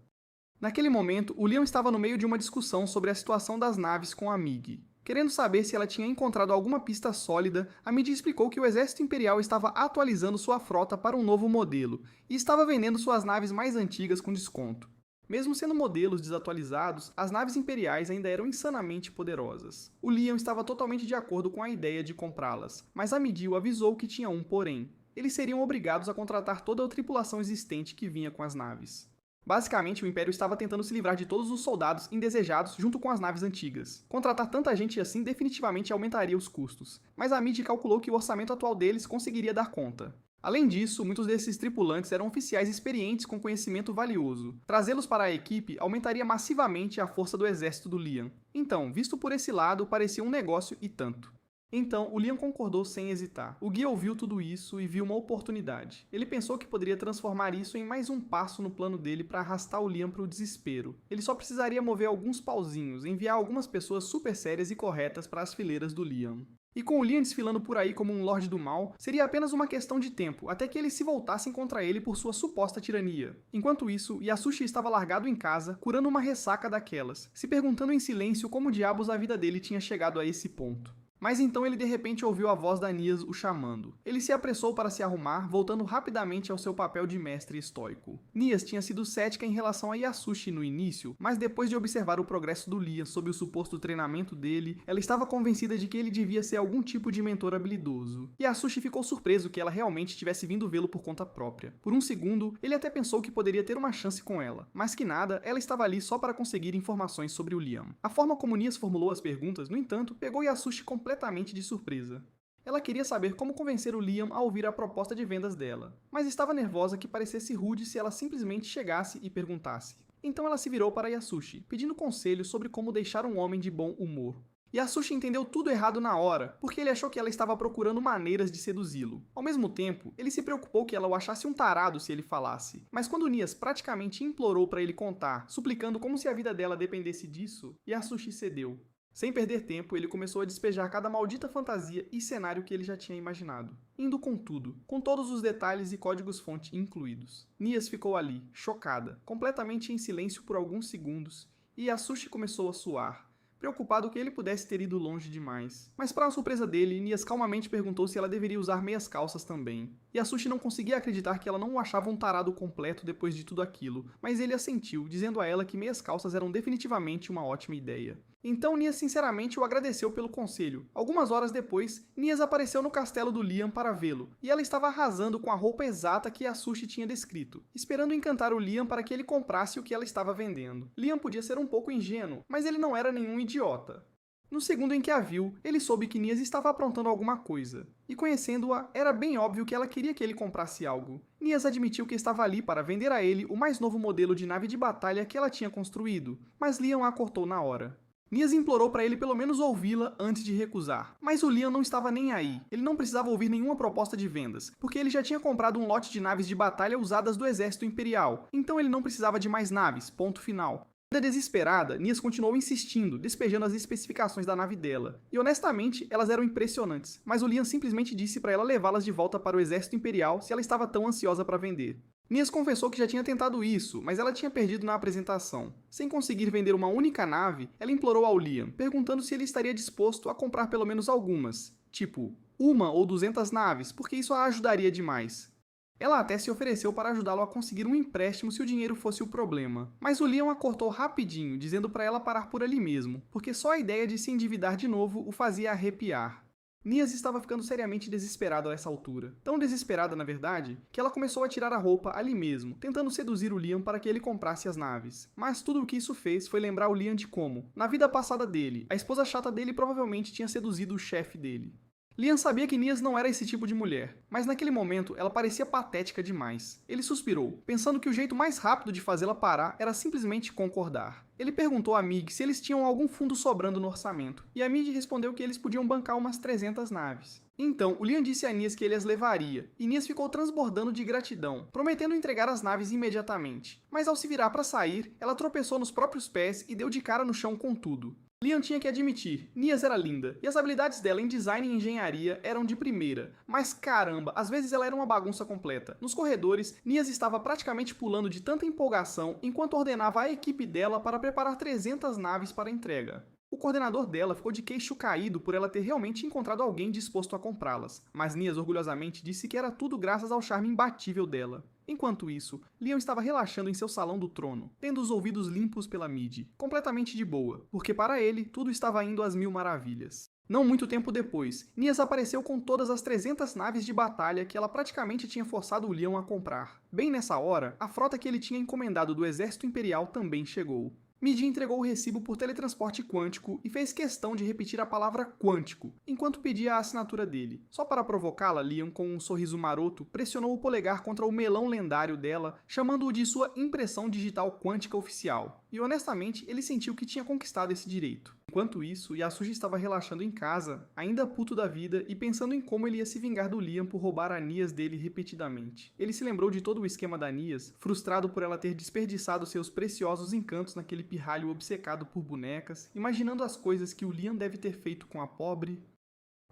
Naquele momento, o Liam estava no meio de uma discussão sobre a situação das naves com a MiG. Querendo saber se ela tinha encontrado alguma pista sólida, a MiG explicou que o exército imperial estava atualizando sua frota para um novo modelo, e estava vendendo suas naves mais antigas com desconto. Mesmo sendo modelos desatualizados, as naves imperiais ainda eram insanamente poderosas. O Liam estava totalmente de acordo com a ideia de comprá-las, mas a MiG o avisou que tinha um porém. Eles seriam obrigados a contratar toda a tripulação existente que vinha com as naves. Basicamente, o Império estava tentando se livrar de todos os soldados indesejados junto com as naves antigas. Contratar tanta gente assim definitivamente aumentaria os custos, mas a MiG calculou que o orçamento atual deles conseguiria dar conta. Além disso, muitos desses tripulantes eram oficiais experientes com conhecimento valioso. Trazê-los para a equipe aumentaria massivamente a força do exército do Liam. Então, visto por esse lado, parecia um negócio e tanto. Então, o Liam concordou sem hesitar. O guia ouviu tudo isso e viu uma oportunidade. Ele pensou que poderia transformar isso em mais um passo no plano dele para arrastar o Liam para o desespero. Ele só precisaria mover alguns pauzinhos, enviar algumas pessoas super sérias e corretas para as fileiras do Liam. E com o Liam desfilando por aí como um Lorde do Mal, seria apenas uma questão de tempo, até que eles se voltassem contra ele por sua suposta tirania. Enquanto isso, Yasushi estava largado em casa, curando uma ressaca daquelas, se perguntando em silêncio como diabos a vida dele tinha chegado a esse ponto. Mas então ele de repente ouviu a voz da Nias o chamando. Ele se apressou para se arrumar, voltando rapidamente ao seu papel de mestre estoico. Nias tinha sido cética em relação a Yasushi no início, mas depois de observar o progresso do Liam sob o suposto treinamento dele, ela estava convencida de que ele devia ser algum tipo de mentor habilidoso. Yasushi ficou surpreso que ela realmente tivesse vindo vê-lo por conta própria. Por um segundo, ele até pensou que poderia ter uma chance com ela, mas que nada, ela estava ali só para conseguir informações sobre o Liam. A forma como Nias formulou as perguntas, no entanto, pegou Yasushi completamente de surpresa. Ela queria saber como convencer o Liam a ouvir a proposta de vendas dela, mas estava nervosa que parecesse rude se ela simplesmente chegasse e perguntasse. Então ela se virou para Yasushi, pedindo conselho sobre como deixar um homem de bom humor. Yasushi entendeu tudo errado na hora, porque ele achou que ela estava procurando maneiras de seduzi-lo. Ao mesmo tempo, ele se preocupou que ela o achasse um tarado se ele falasse. Mas quando Nias praticamente implorou para ele contar, suplicando como se a vida dela dependesse disso, Yasushi cedeu. Sem perder tempo, ele começou a despejar cada maldita fantasia e cenário que ele já tinha imaginado, indo com tudo, com todos os detalhes e códigos-fonte incluídos. Nias ficou ali, chocada, completamente em silêncio por alguns segundos, e Yasushi começou a suar, preocupado que ele pudesse ter ido longe demais. Mas para a surpresa dele, Nias calmamente perguntou se ela deveria usar meias calças também. Yasushi não conseguia acreditar que ela não o achava um tarado completo depois de tudo aquilo, mas ele assentiu, dizendo a ela que meias calças eram definitivamente uma ótima ideia. Então Nias sinceramente o agradeceu pelo conselho. Algumas horas depois, Nias apareceu no castelo do Liam para vê-lo, e ela estava arrasando com a roupa exata que Yasushi tinha descrito, esperando encantar o Liam para que ele comprasse o que ela estava vendendo. Liam podia ser um pouco ingênuo, mas ele não era nenhum idiota. No segundo em que a viu, ele soube que Nias estava aprontando alguma coisa, e conhecendo-a, era bem óbvio que ela queria que ele comprasse algo. Nias admitiu que estava ali para vender a ele o mais novo modelo de nave de batalha que ela tinha construído, mas Liam a cortou na hora. Nias implorou para ele pelo menos ouvi-la antes de recusar, mas o Liam não estava nem aí. Ele não precisava ouvir nenhuma proposta de vendas, porque ele já tinha comprado um lote de naves de batalha usadas do exército imperial, então ele não precisava de mais naves, ponto final. Ainda desesperada, Nias continuou insistindo, despejando as especificações da nave dela. E honestamente, elas eram impressionantes, mas o Liam simplesmente disse para ela levá-las de volta para o exército imperial se ela estava tão ansiosa para vender. Nias confessou que já tinha tentado isso, mas ela tinha perdido na apresentação. Sem conseguir vender uma única nave, ela implorou ao Liam, perguntando se ele estaria disposto a comprar pelo menos algumas, tipo, 1 ou 200 naves, porque isso a ajudaria demais. Ela até se ofereceu para ajudá-lo a conseguir um empréstimo se o dinheiro fosse o problema. Mas o Liam a cortou rapidinho, dizendo para ela parar por ali mesmo, porque só a ideia de se endividar de novo o fazia arrepiar. Nias estava ficando seriamente desesperada a essa altura. Tão desesperada, na verdade, que ela começou a tirar a roupa ali mesmo, tentando seduzir o Liam para que ele comprasse as naves. Mas tudo o que isso fez foi lembrar o Liam de como, na vida passada dele, a esposa chata dele provavelmente tinha seduzido o chefe dele. Liam sabia que Nias não era esse tipo de mulher, mas naquele momento ela parecia patética demais. Ele suspirou, pensando que o jeito mais rápido de fazê-la parar era simplesmente concordar. Ele perguntou a Mig se eles tinham algum fundo sobrando no orçamento, e a Mig respondeu que eles podiam bancar umas 300 naves. Então, o Liam disse a Nias que ele as levaria, e Nias ficou transbordando de gratidão, prometendo entregar as naves imediatamente. Mas ao se virar para sair, ela tropeçou nos próprios pés e deu de cara no chão com tudo. Liam tinha que admitir, Nias era linda, e as habilidades dela em design e engenharia eram de primeira, mas caramba, às vezes ela era uma bagunça completa. Nos corredores, Nias estava praticamente pulando de tanta empolgação enquanto ordenava a equipe dela para preparar 300 naves para entrega. O coordenador dela ficou de queixo caído por ela ter realmente encontrado alguém disposto a comprá-las, mas Nias orgulhosamente disse que era tudo graças ao charme imbatível dela. Enquanto isso, Liam estava relaxando em seu salão do trono, tendo os ouvidos limpos pela Mid, completamente de boa, porque para ele tudo estava indo às mil maravilhas. Não muito tempo depois, Nias apareceu com todas as 300 naves de batalha que ela praticamente tinha forçado o Liam a comprar. Bem nessa hora, a frota que ele tinha encomendado do exército imperial também chegou. Mid entregou o recibo por teletransporte quântico e fez questão de repetir a palavra quântico, enquanto pedia a assinatura dele. Só para provocá-la, Liam, com um sorriso maroto, pressionou o polegar contra o melão lendário dela, chamando-o de sua impressão digital quântica oficial. E honestamente, ele sentiu que tinha conquistado esse direito. Enquanto isso, Yasushi estava relaxando em casa, ainda puto da vida e pensando em como ele ia se vingar do Liam por roubar a Nias dele repetidamente. Ele se lembrou de todo o esquema da Nias, frustrado por ela ter desperdiçado seus preciosos encantos naquele pirralho obcecado por bonecas, imaginando as coisas que o Liam deve ter feito com a pobre.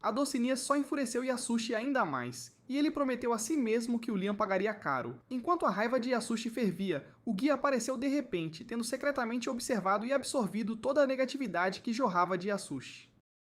A doce Nias só enfureceu Yasushi ainda mais, e ele prometeu a si mesmo que o Liam pagaria caro. Enquanto a raiva de Yasushi fervia, o guia apareceu de repente, tendo secretamente observado e absorvido toda a negatividade que jorrava de Yasushi.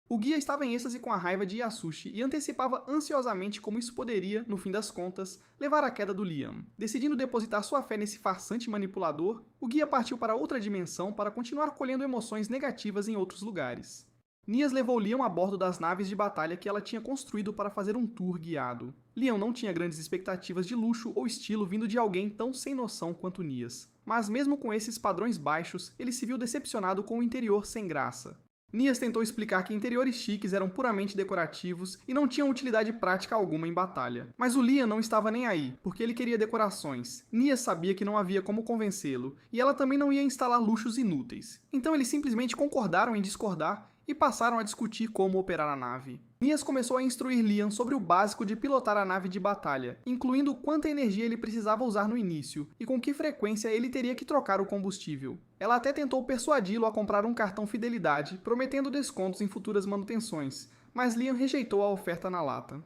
O guia estava em êxtase com a raiva de Yasushi e antecipava ansiosamente como isso poderia, no fim das contas, levar à queda do Liam. Decidindo depositar sua fé nesse farsante manipulador, o guia partiu para outra dimensão para continuar colhendo emoções negativas em outros lugares. Nias levou Liam a bordo das naves de batalha que ela tinha construído para fazer um tour guiado. Liam não tinha grandes expectativas de luxo ou estilo vindo de alguém tão sem noção quanto Nias. Mas mesmo com esses padrões baixos, ele se viu decepcionado com o interior sem graça. Nias tentou explicar que interiores chiques eram puramente decorativos e não tinham utilidade prática alguma em batalha. Mas o Liam não estava nem aí, porque ele queria decorações. Nias sabia que não havia como convencê-lo, e ela também não ia instalar luxos inúteis. Então eles simplesmente concordaram em discordar e passaram a discutir como operar a nave. Nias começou a instruir Liam sobre o básico de pilotar a nave de batalha, incluindo quanta energia ele precisava usar no início e com que frequência ele teria que trocar o combustível. Ela até tentou persuadi-lo a comprar um cartão fidelidade, prometendo descontos em futuras manutenções, mas Liam rejeitou a oferta na lata.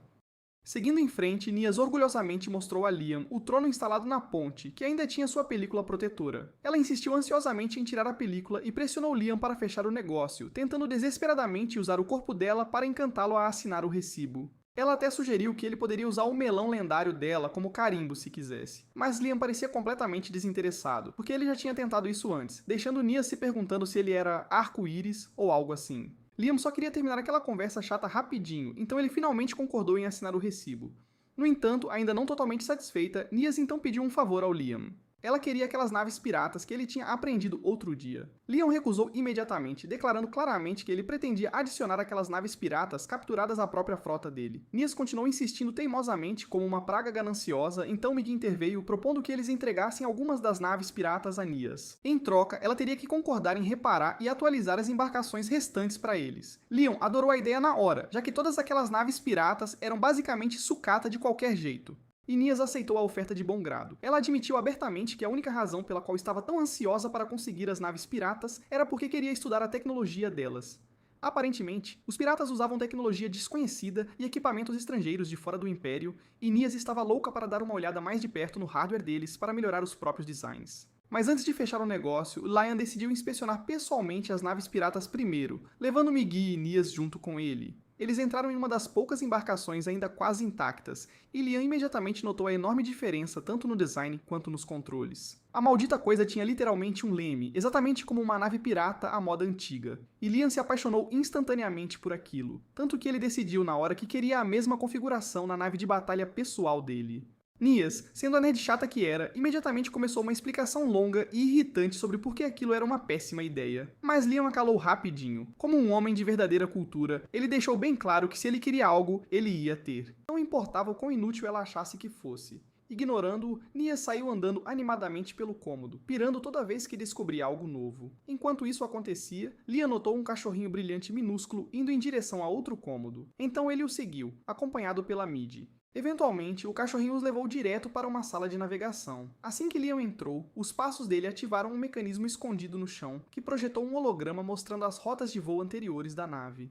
Seguindo em frente, Nias orgulhosamente mostrou a Liam o trono instalado na ponte, que ainda tinha sua película protetora. Ela insistiu ansiosamente em tirar a película e pressionou Liam para fechar o negócio, tentando desesperadamente usar o corpo dela para encantá-lo a assinar o recibo. Ela até sugeriu que ele poderia usar o melão lendário dela como carimbo se quisesse. Mas Liam parecia completamente desinteressado, porque ele já tinha tentado isso antes, deixando Nias se perguntando se ele era arco-íris ou algo assim. Liam só queria terminar aquela conversa chata rapidinho, então ele finalmente concordou em assinar o recibo. No entanto, ainda não totalmente satisfeita, Nias então pediu um favor ao Liam. Ela queria aquelas naves piratas que ele tinha apreendido outro dia. Liam recusou imediatamente, declarando claramente que ele pretendia adicionar aquelas naves piratas capturadas à própria frota dele. Nias continuou insistindo teimosamente como uma praga gananciosa, então Mig interveio propondo que eles entregassem algumas das naves piratas a Nias. Em troca, ela teria que concordar em reparar e atualizar as embarcações restantes para eles. Liam adorou a ideia na hora, já que todas aquelas naves piratas eram basicamente sucata de qualquer jeito. E Nias aceitou a oferta de bom grado. Ela admitiu abertamente que a única razão pela qual estava tão ansiosa para conseguir as naves piratas era porque queria estudar a tecnologia delas. Aparentemente, os piratas usavam tecnologia desconhecida e equipamentos estrangeiros de fora do Império, e Nias estava louca para dar uma olhada mais de perto no hardware deles para melhorar os próprios designs. Mas antes de fechar o negócio, Liam decidiu inspecionar pessoalmente as naves piratas primeiro, levando Mighi e Nias junto com ele. Eles entraram em uma das poucas embarcações ainda quase intactas, e Liam imediatamente notou a enorme diferença tanto no design quanto nos controles. A maldita coisa tinha literalmente um leme, exatamente como uma nave pirata à moda antiga, e Liam se apaixonou instantaneamente por aquilo, tanto que ele decidiu na hora que queria a mesma configuração na nave de batalha pessoal dele. Nias, sendo a nerd chata que era, imediatamente começou uma explicação longa e irritante sobre por que aquilo era uma péssima ideia. Mas Liam a calou rapidinho. Como um homem de verdadeira cultura, ele deixou bem claro que se ele queria algo, ele ia ter. Não importava o quão inútil ela achasse que fosse. Ignorando-o, Nia saiu andando animadamente pelo cômodo, pirando toda vez que descobria algo novo. Enquanto isso acontecia, Lia notou um cachorrinho brilhante minúsculo indo em direção a outro cômodo. Então ele o seguiu, acompanhado pela Midi. Eventualmente, o cachorrinho os levou direto para uma sala de navegação. Assim que Liam entrou, os passos dele ativaram um mecanismo escondido no chão, que projetou um holograma mostrando as rotas de voo anteriores da nave.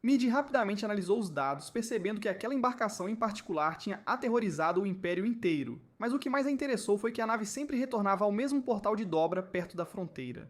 Midi rapidamente analisou os dados, percebendo que aquela embarcação em particular tinha aterrorizado o Império inteiro. Mas o que mais a interessou foi que a nave sempre retornava ao mesmo portal de dobra perto da fronteira.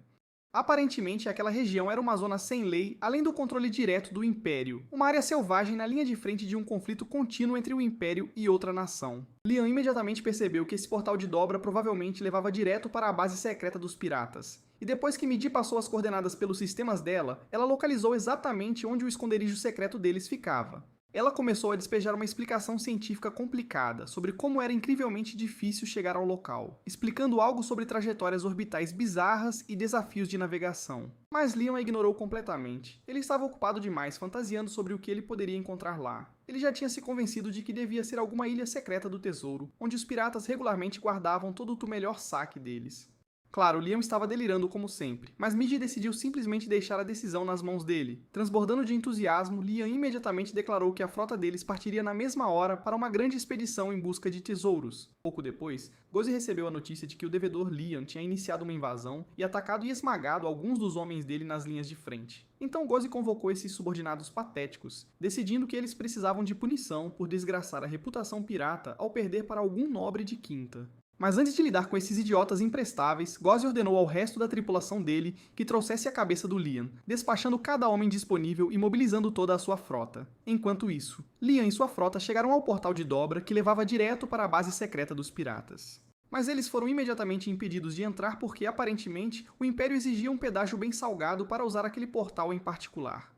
Aparentemente, aquela região era uma zona sem lei, além do controle direto do Império, uma área selvagem na linha de frente de um conflito contínuo entre o Império e outra nação. Liam imediatamente percebeu que esse portal de dobra provavelmente levava direto para a base secreta dos piratas. E depois que Midi passou as coordenadas pelos sistemas dela, ela localizou exatamente onde o esconderijo secreto deles ficava. Ela começou a despejar uma explicação científica complicada sobre como era incrivelmente difícil chegar ao local, explicando algo sobre trajetórias orbitais bizarras e desafios de navegação. Mas Liam a ignorou completamente. Ele estava ocupado demais fantasiando sobre o que ele poderia encontrar lá. Ele já tinha se convencido de que devia ser alguma ilha secreta do tesouro, onde os piratas regularmente guardavam todo o melhor saque deles. Claro, Liam estava delirando como sempre, mas Midi decidiu simplesmente deixar a decisão nas mãos dele. Transbordando de entusiasmo, Liam imediatamente declarou que a frota deles partiria na mesma hora para uma grande expedição em busca de tesouros. Pouco depois, Gozi recebeu a notícia de que o devedor Liam tinha iniciado uma invasão e atacado e esmagado alguns dos homens dele nas linhas de frente. Então Gozi convocou esses subordinados patéticos, decidindo que eles precisavam de punição por desgraçar a reputação pirata ao perder para algum nobre de quinta. Mas antes de lidar com esses idiotas imprestáveis, Gozi ordenou ao resto da tripulação dele que trouxesse a cabeça do Liam, despachando cada homem disponível e mobilizando toda a sua frota. Enquanto isso, Liam e sua frota chegaram ao portal de dobra que levava direto para a base secreta dos piratas. Mas eles foram imediatamente impedidos de entrar porque, aparentemente, o Império exigia um pedágio bem salgado para usar aquele portal em particular.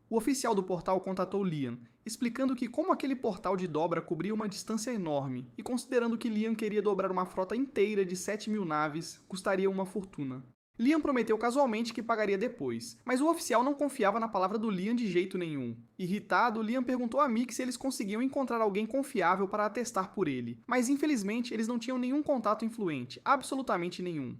O oficial do portal contatou Liam, explicando que como aquele portal de dobra cobria uma distância enorme, e considerando que Liam queria dobrar uma frota inteira de 7.000 naves, custaria uma fortuna. Liam prometeu casualmente que pagaria depois, mas o oficial não confiava na palavra do Liam de jeito nenhum. Irritado, Liam perguntou a Mick se eles conseguiam encontrar alguém confiável para atestar por ele, mas infelizmente eles não tinham nenhum contato influente, absolutamente nenhum.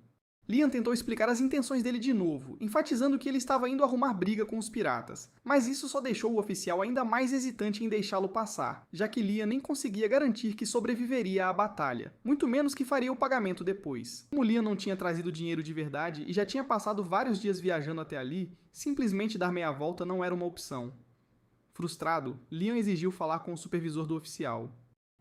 Liam tentou explicar as intenções dele de novo, enfatizando que ele estava indo arrumar briga com os piratas, mas isso só deixou o oficial ainda mais hesitante em deixá-lo passar, já que Liam nem conseguia garantir que sobreviveria à batalha, muito menos que faria o pagamento depois. Como Liam não tinha trazido dinheiro de verdade e já tinha passado vários dias viajando até ali, simplesmente dar meia volta não era uma opção. Frustrado, Liam exigiu falar com o supervisor do oficial.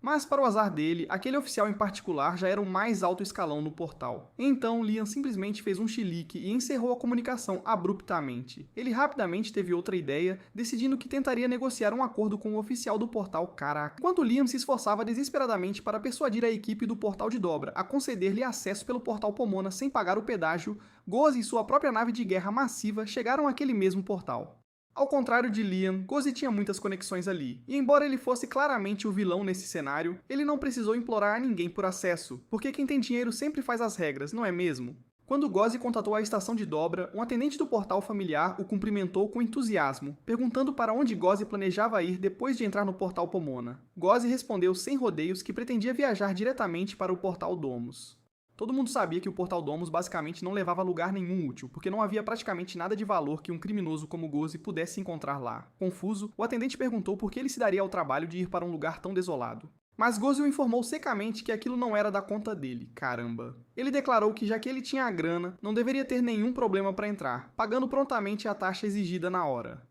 Mas, para o azar dele, aquele oficial em particular já era o mais alto escalão no portal. Então, Liam simplesmente fez um chilique e encerrou a comunicação abruptamente. Ele rapidamente teve outra ideia, decidindo que tentaria negociar um acordo com o oficial do portal Caraca. Enquanto Liam se esforçava desesperadamente para persuadir a equipe do portal de dobra a conceder-lhe acesso pelo portal Pomona sem pagar o pedágio, Gozi e sua própria nave de guerra massiva chegaram àquele mesmo portal. Ao contrário de Liam, Gozi tinha muitas conexões ali, e embora ele fosse claramente o vilão nesse cenário, ele não precisou implorar a ninguém por acesso, porque quem tem dinheiro sempre faz as regras, não é mesmo? Quando Gozi contatou a estação de dobra, um atendente do portal familiar o cumprimentou com entusiasmo, perguntando para onde Gozi planejava ir depois de entrar no portal Pomona. Gozi respondeu sem rodeios que pretendia viajar diretamente para o portal Domus. Todo mundo sabia que o Portal Domus basicamente não levava a lugar nenhum útil, porque não havia praticamente nada de valor que um criminoso como Gozi pudesse encontrar lá. Confuso, o atendente perguntou por que ele se daria ao trabalho de ir para um lugar tão desolado. Mas Gozi o informou secamente que aquilo não era da conta dele, caramba. Ele declarou que já que ele tinha a grana, não deveria ter nenhum problema para entrar, pagando prontamente a taxa exigida na hora.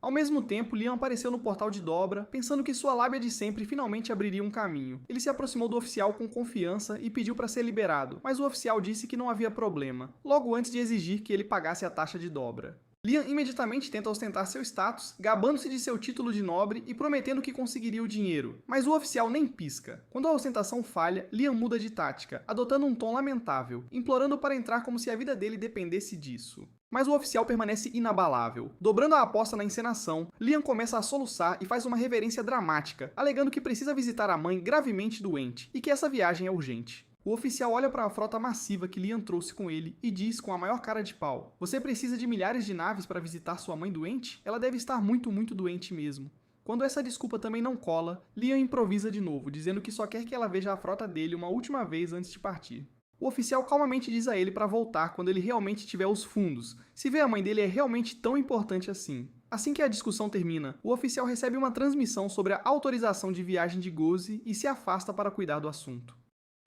Ao mesmo tempo, Liam apareceu no portal de dobra, pensando que sua lábia de sempre finalmente abriria um caminho. Ele se aproximou do oficial com confiança e pediu para ser liberado, mas o oficial disse que não havia problema, logo antes de exigir que ele pagasse a taxa de dobra. Liam imediatamente tenta ostentar seu status, gabando-se de seu título de nobre e prometendo que conseguiria o dinheiro, mas o oficial nem pisca. Quando a ostentação falha, Liam muda de tática, adotando um tom lamentável, implorando para entrar como se a vida dele dependesse disso. Mas o oficial permanece inabalável. Dobrando a aposta na encenação, Liam começa a soluçar e faz uma reverência dramática, alegando que precisa visitar a mãe gravemente doente e que essa viagem é urgente. O oficial olha para a frota massiva que Liam trouxe com ele e diz com a maior cara de pau: "Você precisa de milhares de naves para visitar sua mãe doente? Ela deve estar muito, muito doente mesmo." Quando essa desculpa também não cola, Liam improvisa de novo, dizendo que só quer que ela veja a frota dele uma última vez antes de partir. O oficial calmamente diz a ele para voltar quando ele realmente tiver os fundos, se ver a mãe dele é realmente tão importante assim. Assim que a discussão termina, o oficial recebe uma transmissão sobre a autorização de viagem de Gozi e se afasta para cuidar do assunto.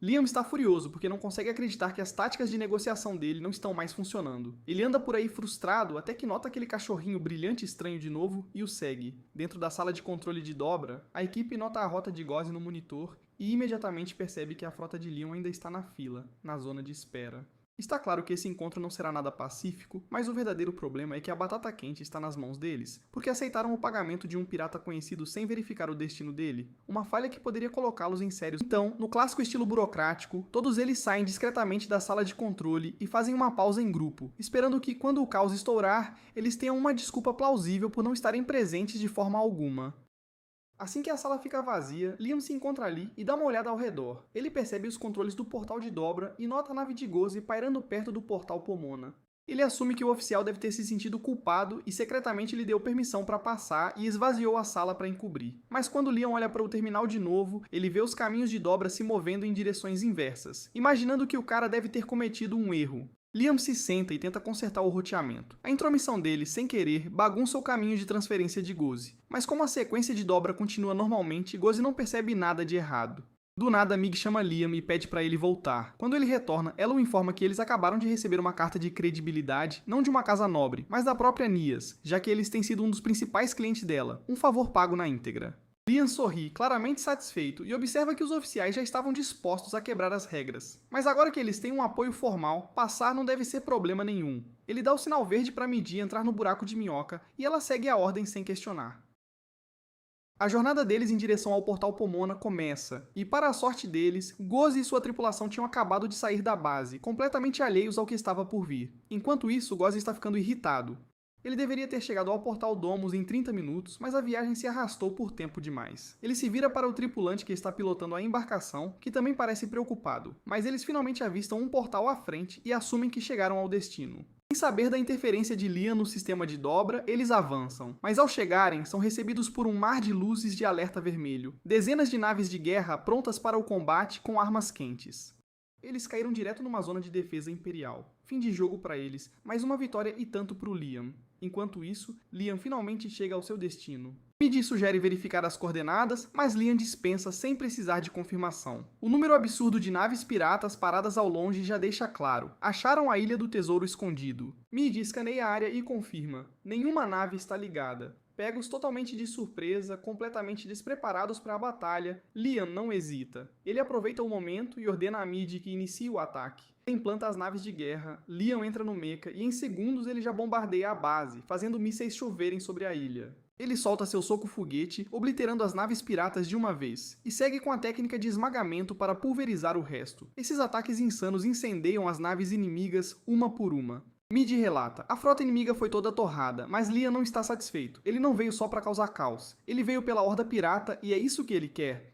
Liam está furioso porque não consegue acreditar que as táticas de negociação dele não estão mais funcionando. Ele anda por aí frustrado até que nota aquele cachorrinho brilhante e estranho de novo e o segue. Dentro da sala de controle de dobra, a equipe nota a rota de Gozi no monitor e imediatamente percebe que a frota de Liam ainda está na fila, na zona de espera. Está claro que esse encontro não será nada pacífico, mas o verdadeiro problema é que a batata quente está nas mãos deles, porque aceitaram o pagamento de um pirata conhecido sem verificar o destino dele, uma falha que poderia colocá-los em sérios. Então, no clássico estilo burocrático, todos eles saem discretamente da sala de controle e fazem uma pausa em grupo, esperando que, quando o caos estourar, eles tenham uma desculpa plausível por não estarem presentes de forma alguma. Assim que a sala fica vazia, Liam se encontra ali e dá uma olhada ao redor. Ele percebe os controles do portal de dobra e nota a nave de Gozi pairando perto do portal Pomona. Ele assume que o oficial deve ter se sentido culpado e secretamente lhe deu permissão para passar e esvaziou a sala para encobrir. Mas quando Liam olha para o terminal de novo, ele vê os caminhos de dobra se movendo em direções inversas, imaginando que o cara deve ter cometido um erro. Liam se senta e tenta consertar o roteamento. A intromissão dele, sem querer, bagunça o caminho de transferência de Gozi. Mas como a sequência de dobra continua normalmente, Gozi não percebe nada de errado. Do nada, Mig chama Liam e pede para ele voltar. Quando ele retorna, ela o informa que eles acabaram de receber uma carta de credibilidade, não de uma casa nobre, mas da própria Nias, já que eles têm sido um dos principais clientes dela, um favor pago na íntegra. Liam sorri, claramente satisfeito, e observa que os oficiais já estavam dispostos a quebrar as regras. Mas agora que eles têm um apoio formal, passar não deve ser problema nenhum. Ele dá o sinal verde para Midi entrar no buraco de minhoca, e ela segue a ordem sem questionar. A jornada deles em direção ao portal Pomona começa, e para a sorte deles, Gozi e sua tripulação tinham acabado de sair da base, completamente alheios ao que estava por vir. Enquanto isso, Gozi está ficando irritado. Ele deveria ter chegado ao portal Domus em 30 minutos, mas a viagem se arrastou por tempo demais. Ele se vira para o tripulante que está pilotando a embarcação, que também parece preocupado, mas eles finalmente avistam um portal à frente e assumem que chegaram ao destino. Sem saber da interferência de Liam no sistema de dobra, eles avançam, mas ao chegarem, são recebidos por um mar de luzes de alerta vermelho. Dezenas de naves de guerra prontas para o combate com armas quentes. Eles caíram direto numa zona de defesa imperial. Fim de jogo para eles, mas uma vitória e tanto para o Liam. Enquanto isso, Liam finalmente chega ao seu destino. Midi sugere verificar as coordenadas, mas Liam dispensa sem precisar de confirmação. O número absurdo de naves piratas paradas ao longe já deixa claro. Acharam a Ilha do Tesouro Escondido. Midi escaneia a área e confirma. Nenhuma nave está ligada. Pegos totalmente de surpresa, completamente despreparados para a batalha, Liam não hesita. Ele aproveita o momento e ordena a Midi que inicie o ataque. Ele implanta as naves de guerra, Liam entra no mecha e em segundos ele já bombardeia a base, fazendo mísseis choverem sobre a ilha. Ele solta seu soco-foguete, obliterando as naves piratas de uma vez, e segue com a técnica de esmagamento para pulverizar o resto. Esses ataques insanos incendeiam as naves inimigas uma por uma. Midi relata, a frota inimiga foi toda torrada, mas Liam não está satisfeito. Ele não veio só para causar caos. Ele veio pela horda pirata e é isso que ele quer.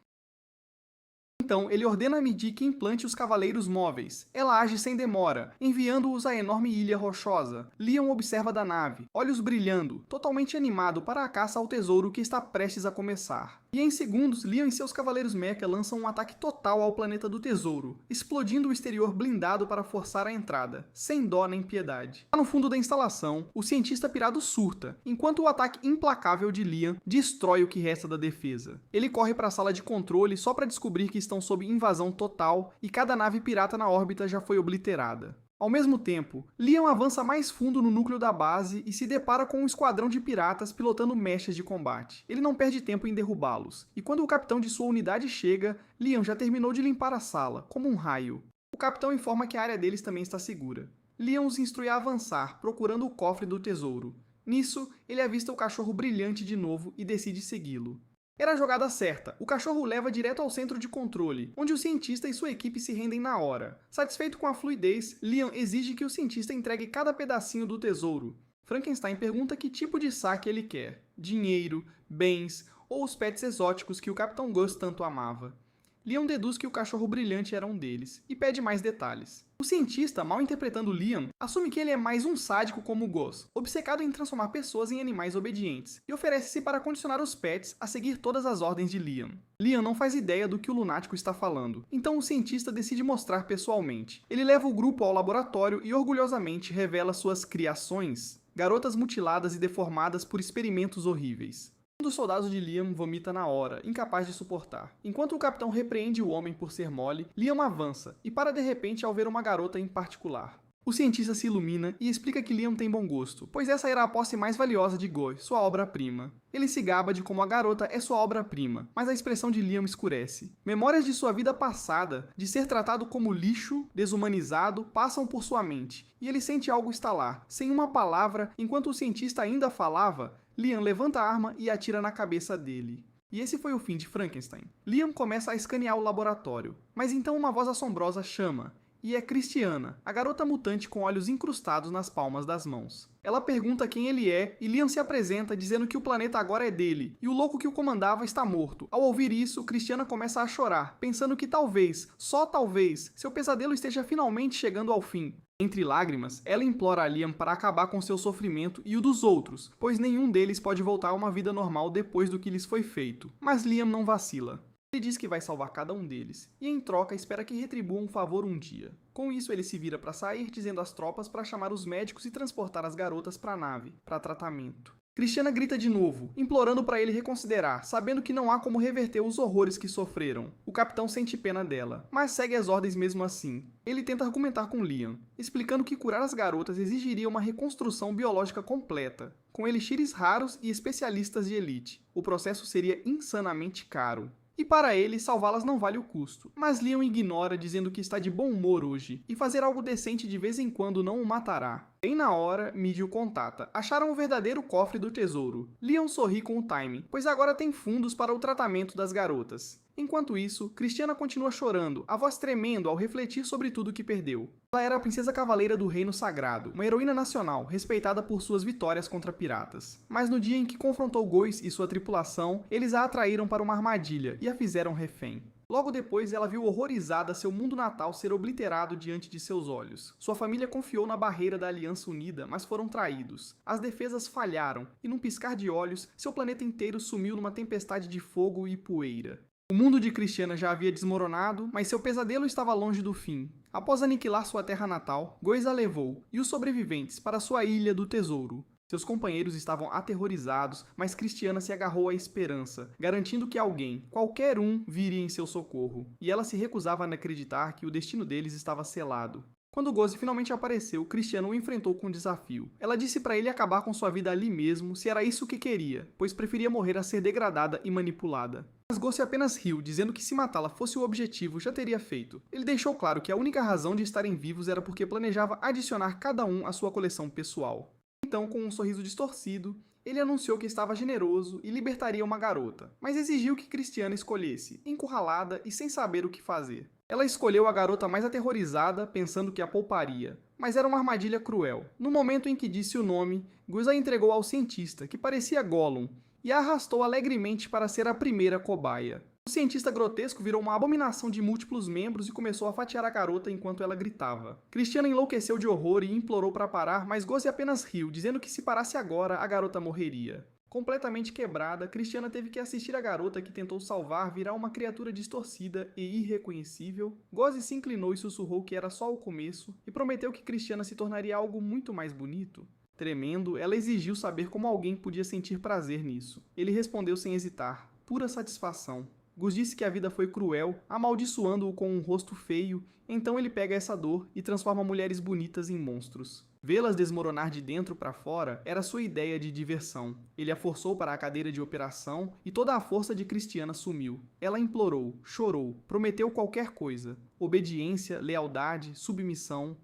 Então, ele ordena a Midi que implante os Cavaleiros Móveis. Ela age sem demora, enviando-os à enorme ilha rochosa. Liam observa da nave, olhos brilhando, totalmente animado para a caça ao tesouro que está prestes a começar. E em segundos, Liam e seus Cavaleiros Mecha lançam um ataque total ao planeta do tesouro, explodindo o exterior blindado para forçar a entrada, sem dó nem piedade. Lá no fundo da instalação, o cientista pirado surta, enquanto o ataque implacável de Liam destrói o que resta da defesa. Ele corre para a sala de controle só para descobrir que estão sob invasão total e cada nave pirata na órbita já foi obliterada. Ao mesmo tempo, Liam avança mais fundo no núcleo da base e se depara com um esquadrão de piratas pilotando mechas de combate. Ele não perde tempo em derrubá-los, e quando o capitão de sua unidade chega, Liam já terminou de limpar a sala, como um raio. O capitão informa que a área deles também está segura. Liam os instrui a avançar, procurando o cofre do tesouro. Nisso, ele avista o cachorro brilhante de novo e decide segui-lo. Era a jogada certa. O cachorro leva direto ao centro de controle, onde o cientista e sua equipe se rendem na hora. Satisfeito com a fluidez, Liam exige que o cientista entregue cada pedacinho do tesouro. Frankenstein pergunta que tipo de saque ele quer: dinheiro, bens ou os pets exóticos que o Capitão Gus tanto amava. Liam deduz que o cachorro brilhante era um deles, e pede mais detalhes. O cientista, mal interpretando Liam, assume que ele é mais um sádico como Gus, obcecado em transformar pessoas em animais obedientes, e oferece-se para condicionar os pets a seguir todas as ordens de Liam. Liam não faz ideia do que o lunático está falando, então o cientista decide mostrar pessoalmente. Ele leva o grupo ao laboratório e orgulhosamente revela suas criações, garotas mutiladas e deformadas por experimentos horríveis. Um dos soldados de Liam vomita na hora, incapaz de suportar. Enquanto o capitão repreende o homem por ser mole, Liam avança e para de repente ao ver uma garota em particular. O cientista se ilumina e explica que Liam tem bom gosto, pois essa era a posse mais valiosa de Gus, sua obra-prima. Ele se gaba de como a garota é sua obra-prima, mas a expressão de Liam escurece. Memórias de sua vida passada, de ser tratado como lixo, desumanizado, passam por sua mente, e ele sente algo estalar. Sem uma palavra, enquanto o cientista ainda falava, Liam levanta a arma e atira na cabeça dele. E esse foi o fim de Frankenstein. Liam começa a escanear o laboratório, mas então uma voz assombrosa chama. E é Christiana, a garota mutante com olhos incrustados nas palmas das mãos. Ela pergunta quem ele é e Liam se apresenta dizendo que o planeta agora é dele e o louco que o comandava está morto. Ao ouvir isso, Christiana começa a chorar, pensando que talvez, só talvez, seu pesadelo esteja finalmente chegando ao fim. Entre lágrimas, ela implora a Liam para acabar com seu sofrimento e o dos outros, pois nenhum deles pode voltar a uma vida normal depois do que lhes foi feito. Mas Liam não vacila. Ele diz que vai salvar cada um deles, e em troca espera que retribuam um favor um dia. Com isso, ele se vira para sair, dizendo às tropas para chamar os médicos e transportar as garotas para a nave, para tratamento. Christiana grita de novo, implorando para ele reconsiderar, sabendo que não há como reverter os horrores que sofreram. O capitão sente pena dela, mas segue as ordens mesmo assim. Ele tenta argumentar com Liam, explicando que curar as garotas exigiria uma reconstrução biológica completa, com elixires raros e especialistas de elite. O processo seria insanamente caro. E para ele, salvá-las não vale o custo. Mas Liam ignora, dizendo que está de bom humor hoje, e fazer algo decente de vez em quando não o matará. Bem na hora, Midi o contata. Acharam o verdadeiro cofre do tesouro. Liam sorri com o timing, pois agora tem fundos para o tratamento das garotas. Enquanto isso, Christiana continua chorando, a voz tremendo ao refletir sobre tudo o que perdeu. Ela era a princesa cavaleira do Reino Sagrado, uma heroína nacional, respeitada por suas vitórias contra piratas. Mas no dia em que confrontou Gus e sua tripulação, eles a atraíram para uma armadilha e a fizeram refém. Logo depois, ela viu horrorizada seu mundo natal ser obliterado diante de seus olhos. Sua família confiou na barreira da Aliança Unida, mas foram traídos. As defesas falharam, e num piscar de olhos, seu planeta inteiro sumiu numa tempestade de fogo e poeira. O mundo de Christiana já havia desmoronado, mas seu pesadelo estava longe do fim. Após aniquilar sua terra natal, Gus a levou, e os sobreviventes, para sua ilha do tesouro. Seus companheiros estavam aterrorizados, mas Christiana se agarrou à esperança, garantindo que alguém, qualquer um, viria em seu socorro. E ela se recusava a acreditar que o destino deles estava selado. Quando Gus finalmente apareceu, Christiana o enfrentou com um desafio. Ela disse para ele acabar com sua vida ali mesmo, se era isso que queria, pois preferia morrer a ser degradada e manipulada. Mas Gus apenas riu, dizendo que se matá-la fosse o objetivo, já teria feito. Ele deixou claro que a única razão de estarem vivos era porque planejava adicionar cada um à sua coleção pessoal. Então, com um sorriso distorcido, ele anunciou que estava generoso e libertaria uma garota, mas exigiu que Christiana escolhesse, encurralada e sem saber o que fazer. Ela escolheu a garota mais aterrorizada, pensando que a pouparia, mas era uma armadilha cruel. No momento em que disse o nome, Gus a entregou ao cientista, que parecia Gollum, e a arrastou alegremente para ser a primeira cobaia. O cientista grotesco virou uma abominação de múltiplos membros e começou a fatiar a garota enquanto ela gritava. Christiana enlouqueceu de horror e implorou para parar, mas Gus apenas riu, dizendo que se parasse agora, a garota morreria. Completamente quebrada, Christiana teve que assistir a garota que tentou salvar virar uma criatura distorcida e irreconhecível. Gus se inclinou e sussurrou que era só o começo, e prometeu que Christiana se tornaria algo muito mais bonito. Tremendo, ela exigiu saber como alguém podia sentir prazer nisso. Ele respondeu sem hesitar, pura satisfação. Gus disse que a vida foi cruel, amaldiçoando-o com um rosto feio, então ele pega essa dor e transforma mulheres bonitas em monstros. Vê-las desmoronar de dentro para fora era sua ideia de diversão. Ele a forçou para a cadeira de operação e toda a força de Christiana sumiu. Ela implorou, chorou, prometeu qualquer coisa. Obediência, lealdade, submissão.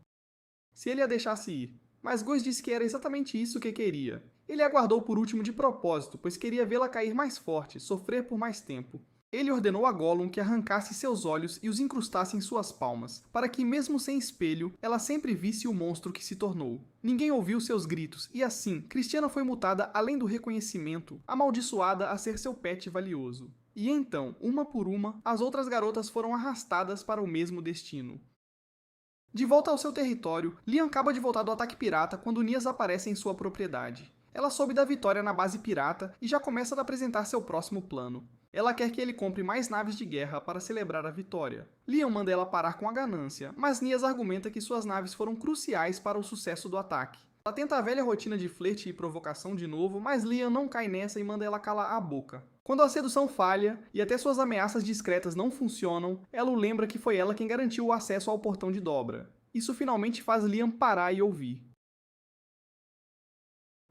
Se ele a deixasse ir. Mas Gus disse que era exatamente isso que queria. Ele aguardou por último de propósito, pois queria vê-la cair mais forte, sofrer por mais tempo. Ele ordenou a Gollum que arrancasse seus olhos e os incrustasse em suas palmas, para que, mesmo sem espelho, ela sempre visse o monstro que se tornou. Ninguém ouviu seus gritos, e assim, Cristiana foi mutada além do reconhecimento, amaldiçoada a ser seu pet valioso. E então, uma por uma, as outras garotas foram arrastadas para o mesmo destino. De volta ao seu território, Liam acaba de voltar do ataque pirata quando Nias aparece em sua propriedade. Ela soube da vitória na base pirata e já começa a apresentar seu próximo plano. Ela quer que ele compre mais naves de guerra para celebrar a vitória. Liam manda ela parar com a ganância, mas Nias argumenta que suas naves foram cruciais para o sucesso do ataque. Ela tenta a velha rotina de flerte e provocação de novo, mas Liam não cai nessa e manda ela calar a boca. Quando a sedução falha e até suas ameaças discretas não funcionam, ela o lembra que foi ela quem garantiu o acesso ao portão de dobra. Isso finalmente faz Liam parar e ouvir.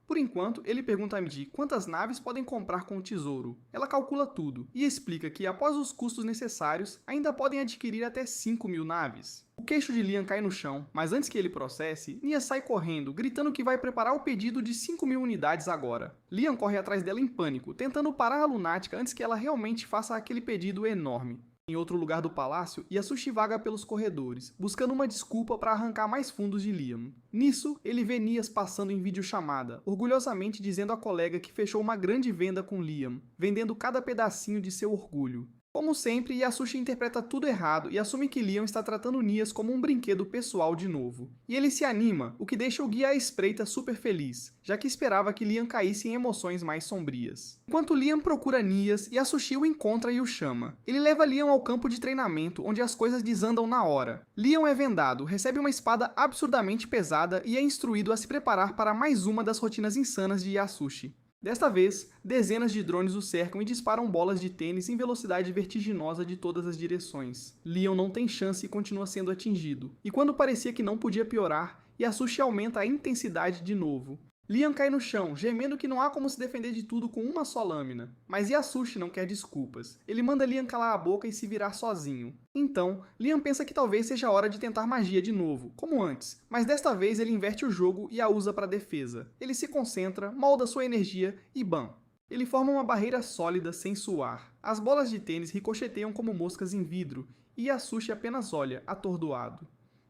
Por enquanto, ele pergunta a Midi quantas naves podem comprar com o tesouro. Ela calcula tudo e explica que, após os custos necessários, ainda podem adquirir até 5.000 naves. O queixo de Liam cai no chão, mas antes que ele processe, Nia sai correndo, gritando que vai preparar o pedido de 5.000 unidades agora. Liam corre atrás dela em pânico, tentando parar a lunática antes que ela realmente faça aquele pedido enorme. Em outro lugar do palácio, Yasushi vaga pelos corredores, buscando uma desculpa para arrancar mais fundos de Liam. Nisso, ele vê Nias passando em videochamada, orgulhosamente dizendo à colega que fechou uma grande venda com Liam, vendendo cada pedacinho de seu orgulho. Como sempre, Yasushi interpreta tudo errado e assume que Liam está tratando Nias como um brinquedo pessoal de novo. E ele se anima, o que deixa o guia à espreita super feliz, já que esperava que Liam caísse em emoções mais sombrias. Enquanto Liam procura Nias, Yasushi o encontra e o chama. Ele leva Liam ao campo de treinamento, onde as coisas desandam na hora. Liam é vendado, recebe uma espada absurdamente pesada e é instruído a se preparar para mais uma das rotinas insanas de Yasushi. Desta vez, dezenas de drones o cercam e disparam bolas de tênis em velocidade vertiginosa de todas as direções. Liam não tem chance e continua sendo atingido. E quando parecia que não podia piorar, Yasushi aumenta a intensidade de novo. Liam cai no chão, gemendo que não há como se defender de tudo com uma só lâmina. Mas Yasushi não quer desculpas. Ele manda Liam calar a boca e se virar sozinho. Então, Liam pensa que talvez seja a hora de tentar magia de novo, como antes. Mas desta vez ele inverte o jogo e a usa para defesa. Ele se concentra, molda sua energia e bam! Ele forma uma barreira sólida sem suar. As bolas de tênis ricocheteiam como moscas em vidro, e Yasushi apenas olha, atordoado.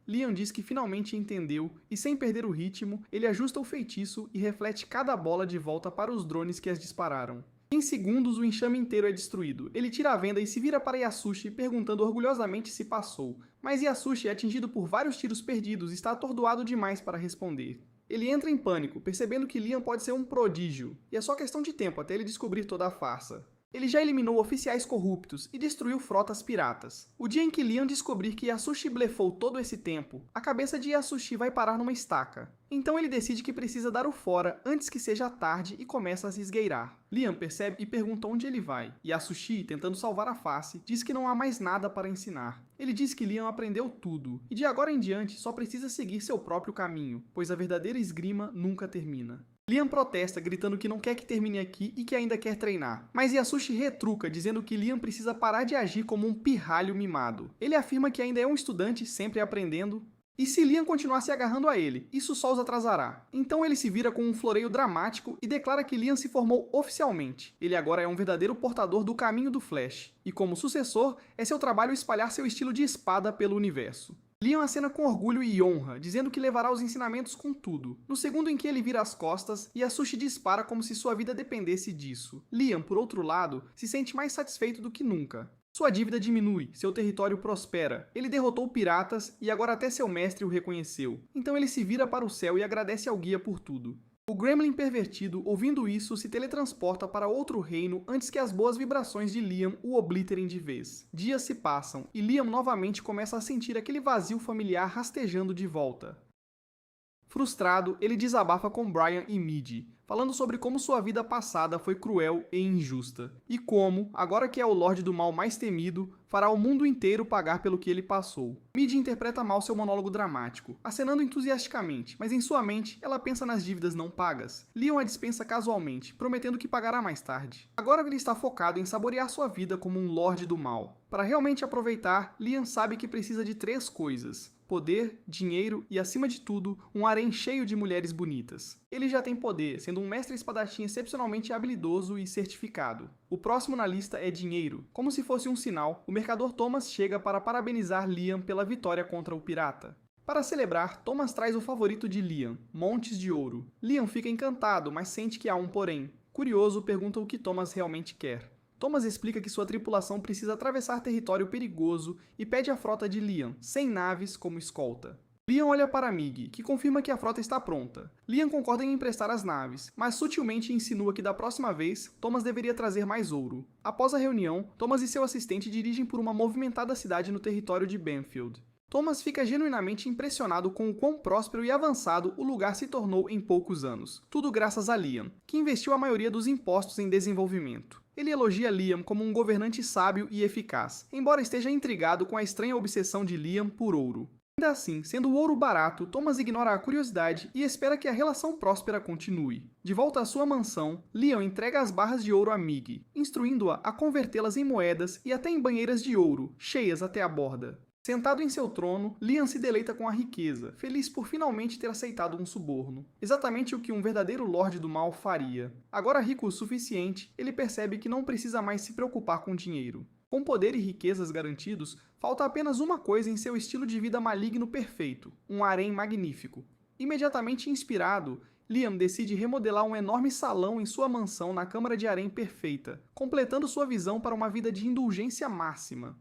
Liam diz que finalmente entendeu, e sem perder o ritmo, ele ajusta o feitiço e reflete cada bola de volta para os drones que as dispararam. Em segundos, o enxame inteiro é destruído. Ele tira a venda e se vira para Yasushi, perguntando orgulhosamente se passou. Mas Yasushi, atingido por vários tiros perdidos, está atordoado demais para responder. Ele entra em pânico, percebendo que Liam pode ser um prodígio, e é só questão de tempo até ele descobrir toda a farsa. Ele já eliminou oficiais corruptos e destruiu frotas piratas. O dia em que Liam descobrir que Yasushi blefou todo esse tempo, a cabeça de Yasushi vai parar numa estaca. Então ele decide que precisa dar o fora antes que seja tarde e começa a se esgueirar. Liam percebe e pergunta onde ele vai. Yasushi, tentando salvar a face, diz que não há mais nada para ensinar. Ele diz que Liam aprendeu tudo, e de agora em diante só precisa seguir seu próprio caminho, pois a verdadeira esgrima nunca termina. Liam protesta, gritando que não quer que termine aqui e que ainda quer treinar. Mas Yasushi retruca, dizendo que Liam precisa parar de agir como um pirralho mimado. Ele afirma que ainda é um estudante, sempre aprendendo. E se Liam continuar se agarrando a ele, isso só os atrasará. Então ele se vira com um floreio dramático e declara que Liam se formou oficialmente. Ele agora é um verdadeiro portador do caminho do Flash. E como sucessor, é seu trabalho espalhar seu estilo de espada pelo universo. Liam acena com orgulho e honra, dizendo que levará os ensinamentos com tudo. No segundo em que ele vira as costas, Yasushi dispara como se sua vida dependesse disso. Liam, por outro lado, se sente mais satisfeito do que nunca. Sua dívida diminui, seu território prospera, ele derrotou piratas e agora até seu mestre o reconheceu. Então ele se vira para o céu e agradece ao guia por tudo. O Gremlin pervertido, ouvindo isso, se teletransporta para outro reino antes que as boas vibrações de Liam o obliterem de vez. Dias se passam, e Liam novamente começa a sentir aquele vazio familiar rastejando de volta. Frustrado, ele desabafa com Brian e Midi, falando sobre como sua vida passada foi cruel e injusta, e como, agora que é o Lorde do Mal mais temido, fará o mundo inteiro pagar pelo que ele passou. Midi interpreta mal seu monólogo dramático, acenando entusiasticamente, mas em sua mente, ela pensa nas dívidas não pagas. Liam a dispensa casualmente, prometendo que pagará mais tarde. Agora ele está focado em saborear sua vida como um Lorde do Mal. Para realmente aproveitar, Liam sabe que precisa de 3 coisas: poder, dinheiro e, acima de tudo, um harém cheio de mulheres bonitas. Ele já tem poder, sendo sendo um mestre espadachim excepcionalmente habilidoso e certificado. O próximo na lista é dinheiro. Como se fosse um sinal, o mercador Thomas chega para parabenizar Liam pela vitória contra o pirata. Para celebrar, Thomas traz o favorito de Liam, montes de ouro. Liam fica encantado, mas sente que há um porém. Curioso, pergunta o que Thomas realmente quer. Thomas explica que sua tripulação precisa atravessar território perigoso e pede a frota de Liam, 100 naves, como escolta. Liam olha para Mig, que confirma que a frota está pronta. Liam concorda em emprestar as naves, mas sutilmente insinua que da próxima vez, Thomas deveria trazer mais ouro. Após a reunião, Thomas e seu assistente dirigem por uma movimentada cidade no território de Banfield. Thomas fica genuinamente impressionado com o quão próspero e avançado o lugar se tornou em poucos anos. Tudo graças a Liam, que investiu a maioria dos impostos em desenvolvimento. Ele elogia Liam como um governante sábio e eficaz, embora esteja intrigado com a estranha obsessão de Liam por ouro. Ainda assim, sendo o ouro barato, Thomas ignora a curiosidade e espera que a relação próspera continue. De volta à sua mansão, Liam entrega as barras de ouro a Mig, instruindo-a a convertê-las em moedas e até em banheiras de ouro, cheias até a borda. Sentado em seu trono, Liam se deleita com a riqueza, feliz por finalmente ter aceitado um suborno. Exatamente o que um verdadeiro Lorde do Mal faria. Agora rico o suficiente, ele percebe que não precisa mais se preocupar com dinheiro. Com poder e riquezas garantidos, falta apenas uma coisa em seu estilo de vida maligno perfeito, um harém magnífico. Imediatamente inspirado, Liam decide remodelar um enorme salão em sua mansão na Câmara de Harém perfeita, completando sua visão para uma vida de indulgência máxima.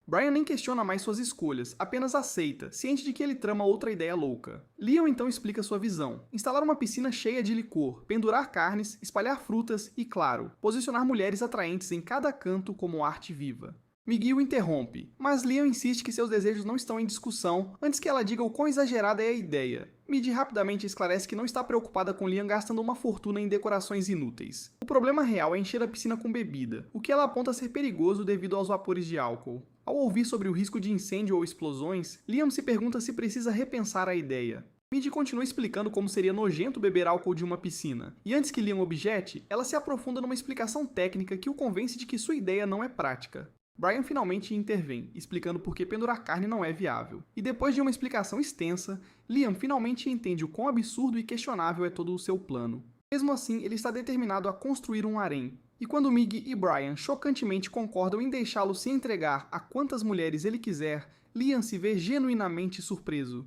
Brian nem questiona mais suas escolhas, apenas aceita, ciente de que ele trama outra ideia louca. Liam então explica sua visão: instalar uma piscina cheia de licor, pendurar carnes, espalhar frutas e, claro, posicionar mulheres atraentes em cada canto como arte viva. Mig o interrompe, mas Liam insiste que seus desejos não estão em discussão antes que ela diga o quão exagerada é a ideia. Mig rapidamente esclarece que não está preocupada com Liam gastando uma fortuna em decorações inúteis. O problema real é encher a piscina com bebida, o que ela aponta ser perigoso devido aos vapores de álcool. Ao ouvir sobre o risco de incêndio ou explosões, Liam se pergunta se precisa repensar a ideia. Mig continua explicando como seria nojento beber álcool de uma piscina, e antes que Liam objete, ela se aprofunda numa explicação técnica que o convence de que sua ideia não é prática. Brian finalmente intervém, explicando por que pendurar carne não é viável. E depois de uma explicação extensa, Liam finalmente entende o quão absurdo e questionável é todo o seu plano. Mesmo assim, ele está determinado a construir um harém. E quando Mig e Brian chocantemente concordam em deixá-lo se entregar a quantas mulheres ele quiser, Liam se vê genuinamente surpreso.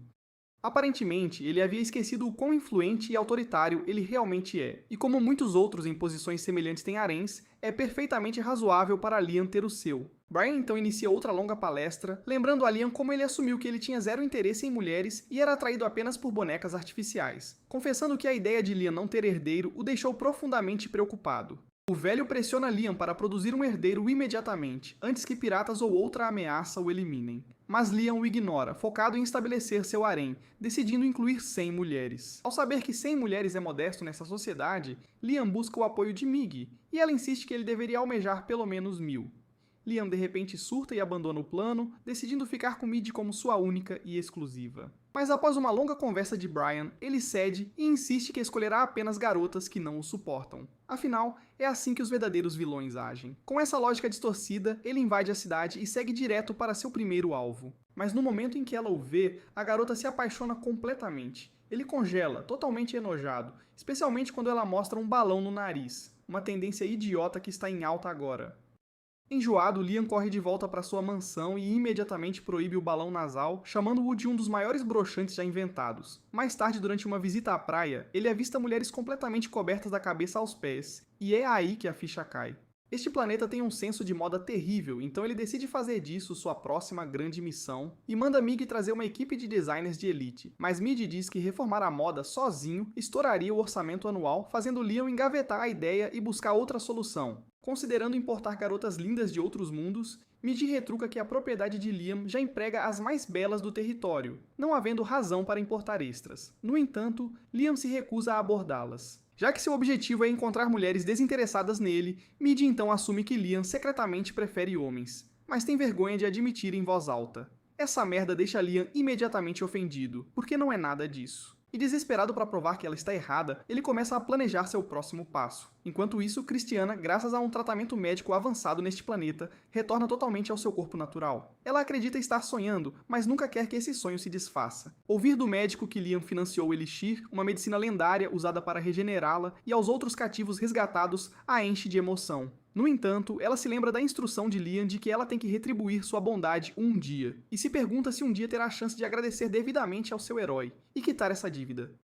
Aparentemente, ele havia esquecido o quão influente e autoritário ele realmente é, e como muitos outros em posições semelhantes têm haréns, é perfeitamente razoável para Liam ter o seu. Brian então inicia outra longa palestra, lembrando a Liam como ele assumiu que ele tinha zero interesse em mulheres e era atraído apenas por bonecas artificiais, confessando que a ideia de Liam não ter herdeiro o deixou profundamente preocupado. O velho pressiona Liam para produzir um herdeiro imediatamente, antes que piratas ou outra ameaça o eliminem. Mas Liam o ignora, focado em estabelecer seu harém, decidindo incluir 100 mulheres. Ao saber que 100 mulheres é modesto nessa sociedade, Liam busca o apoio de Mig, e ela insiste que ele deveria almejar pelo menos 1000. Liam de repente surta e abandona o plano, decidindo ficar com Mig como sua única e exclusiva. Mas após uma longa conversa de Brian, ele cede e insiste que escolherá apenas garotas que não o suportam. Afinal, é assim que os verdadeiros vilões agem. Com essa lógica distorcida, ele invade a cidade e segue direto para seu primeiro alvo. Mas no momento em que ela o vê, a garota se apaixona completamente. Ele congela, totalmente enojado, especialmente quando ela mostra um balão no nariz, uma tendência idiota que está em alta agora. Enjoado, Liam corre de volta para sua mansão e imediatamente proíbe o balão nasal, chamando-o de um dos maiores broxantes já inventados. Mais tarde, durante uma visita à praia, ele avista mulheres completamente cobertas da cabeça aos pés, e é aí que a ficha cai. Este planeta tem um senso de moda terrível, então ele decide fazer disso sua próxima grande missão e manda Mig trazer uma equipe de designers de elite, mas Mig diz que reformar a moda sozinho estouraria o orçamento anual, fazendo Liam engavetar a ideia e buscar outra solução. Considerando importar garotas lindas de outros mundos, Mig retruca que a propriedade de Liam já emprega as mais belas do território, não havendo razão para importar extras. No entanto, Liam se recusa a abordá-las. Já que seu objetivo é encontrar mulheres desinteressadas nele, Mig então assume que Liam secretamente prefere homens, mas tem vergonha de admitir em voz alta. Essa merda deixa Liam imediatamente ofendido, porque não é nada disso. E desesperado para provar que ela está errada, ele começa a planejar seu próximo passo. Enquanto isso, Christiana, graças a um tratamento médico avançado neste planeta, retorna totalmente ao seu corpo natural. Ela acredita estar sonhando, mas nunca quer que esse sonho se desfaça. Ouvir do médico que Liam financiou o Elixir, uma medicina lendária usada para regenerá-la, e aos outros cativos resgatados, a enche de emoção. No entanto, ela se lembra da instrução de Liam de que ela tem que retribuir sua bondade um dia, e se pergunta se um dia terá a chance de agradecer devidamente ao seu herói e quitar essa dívida.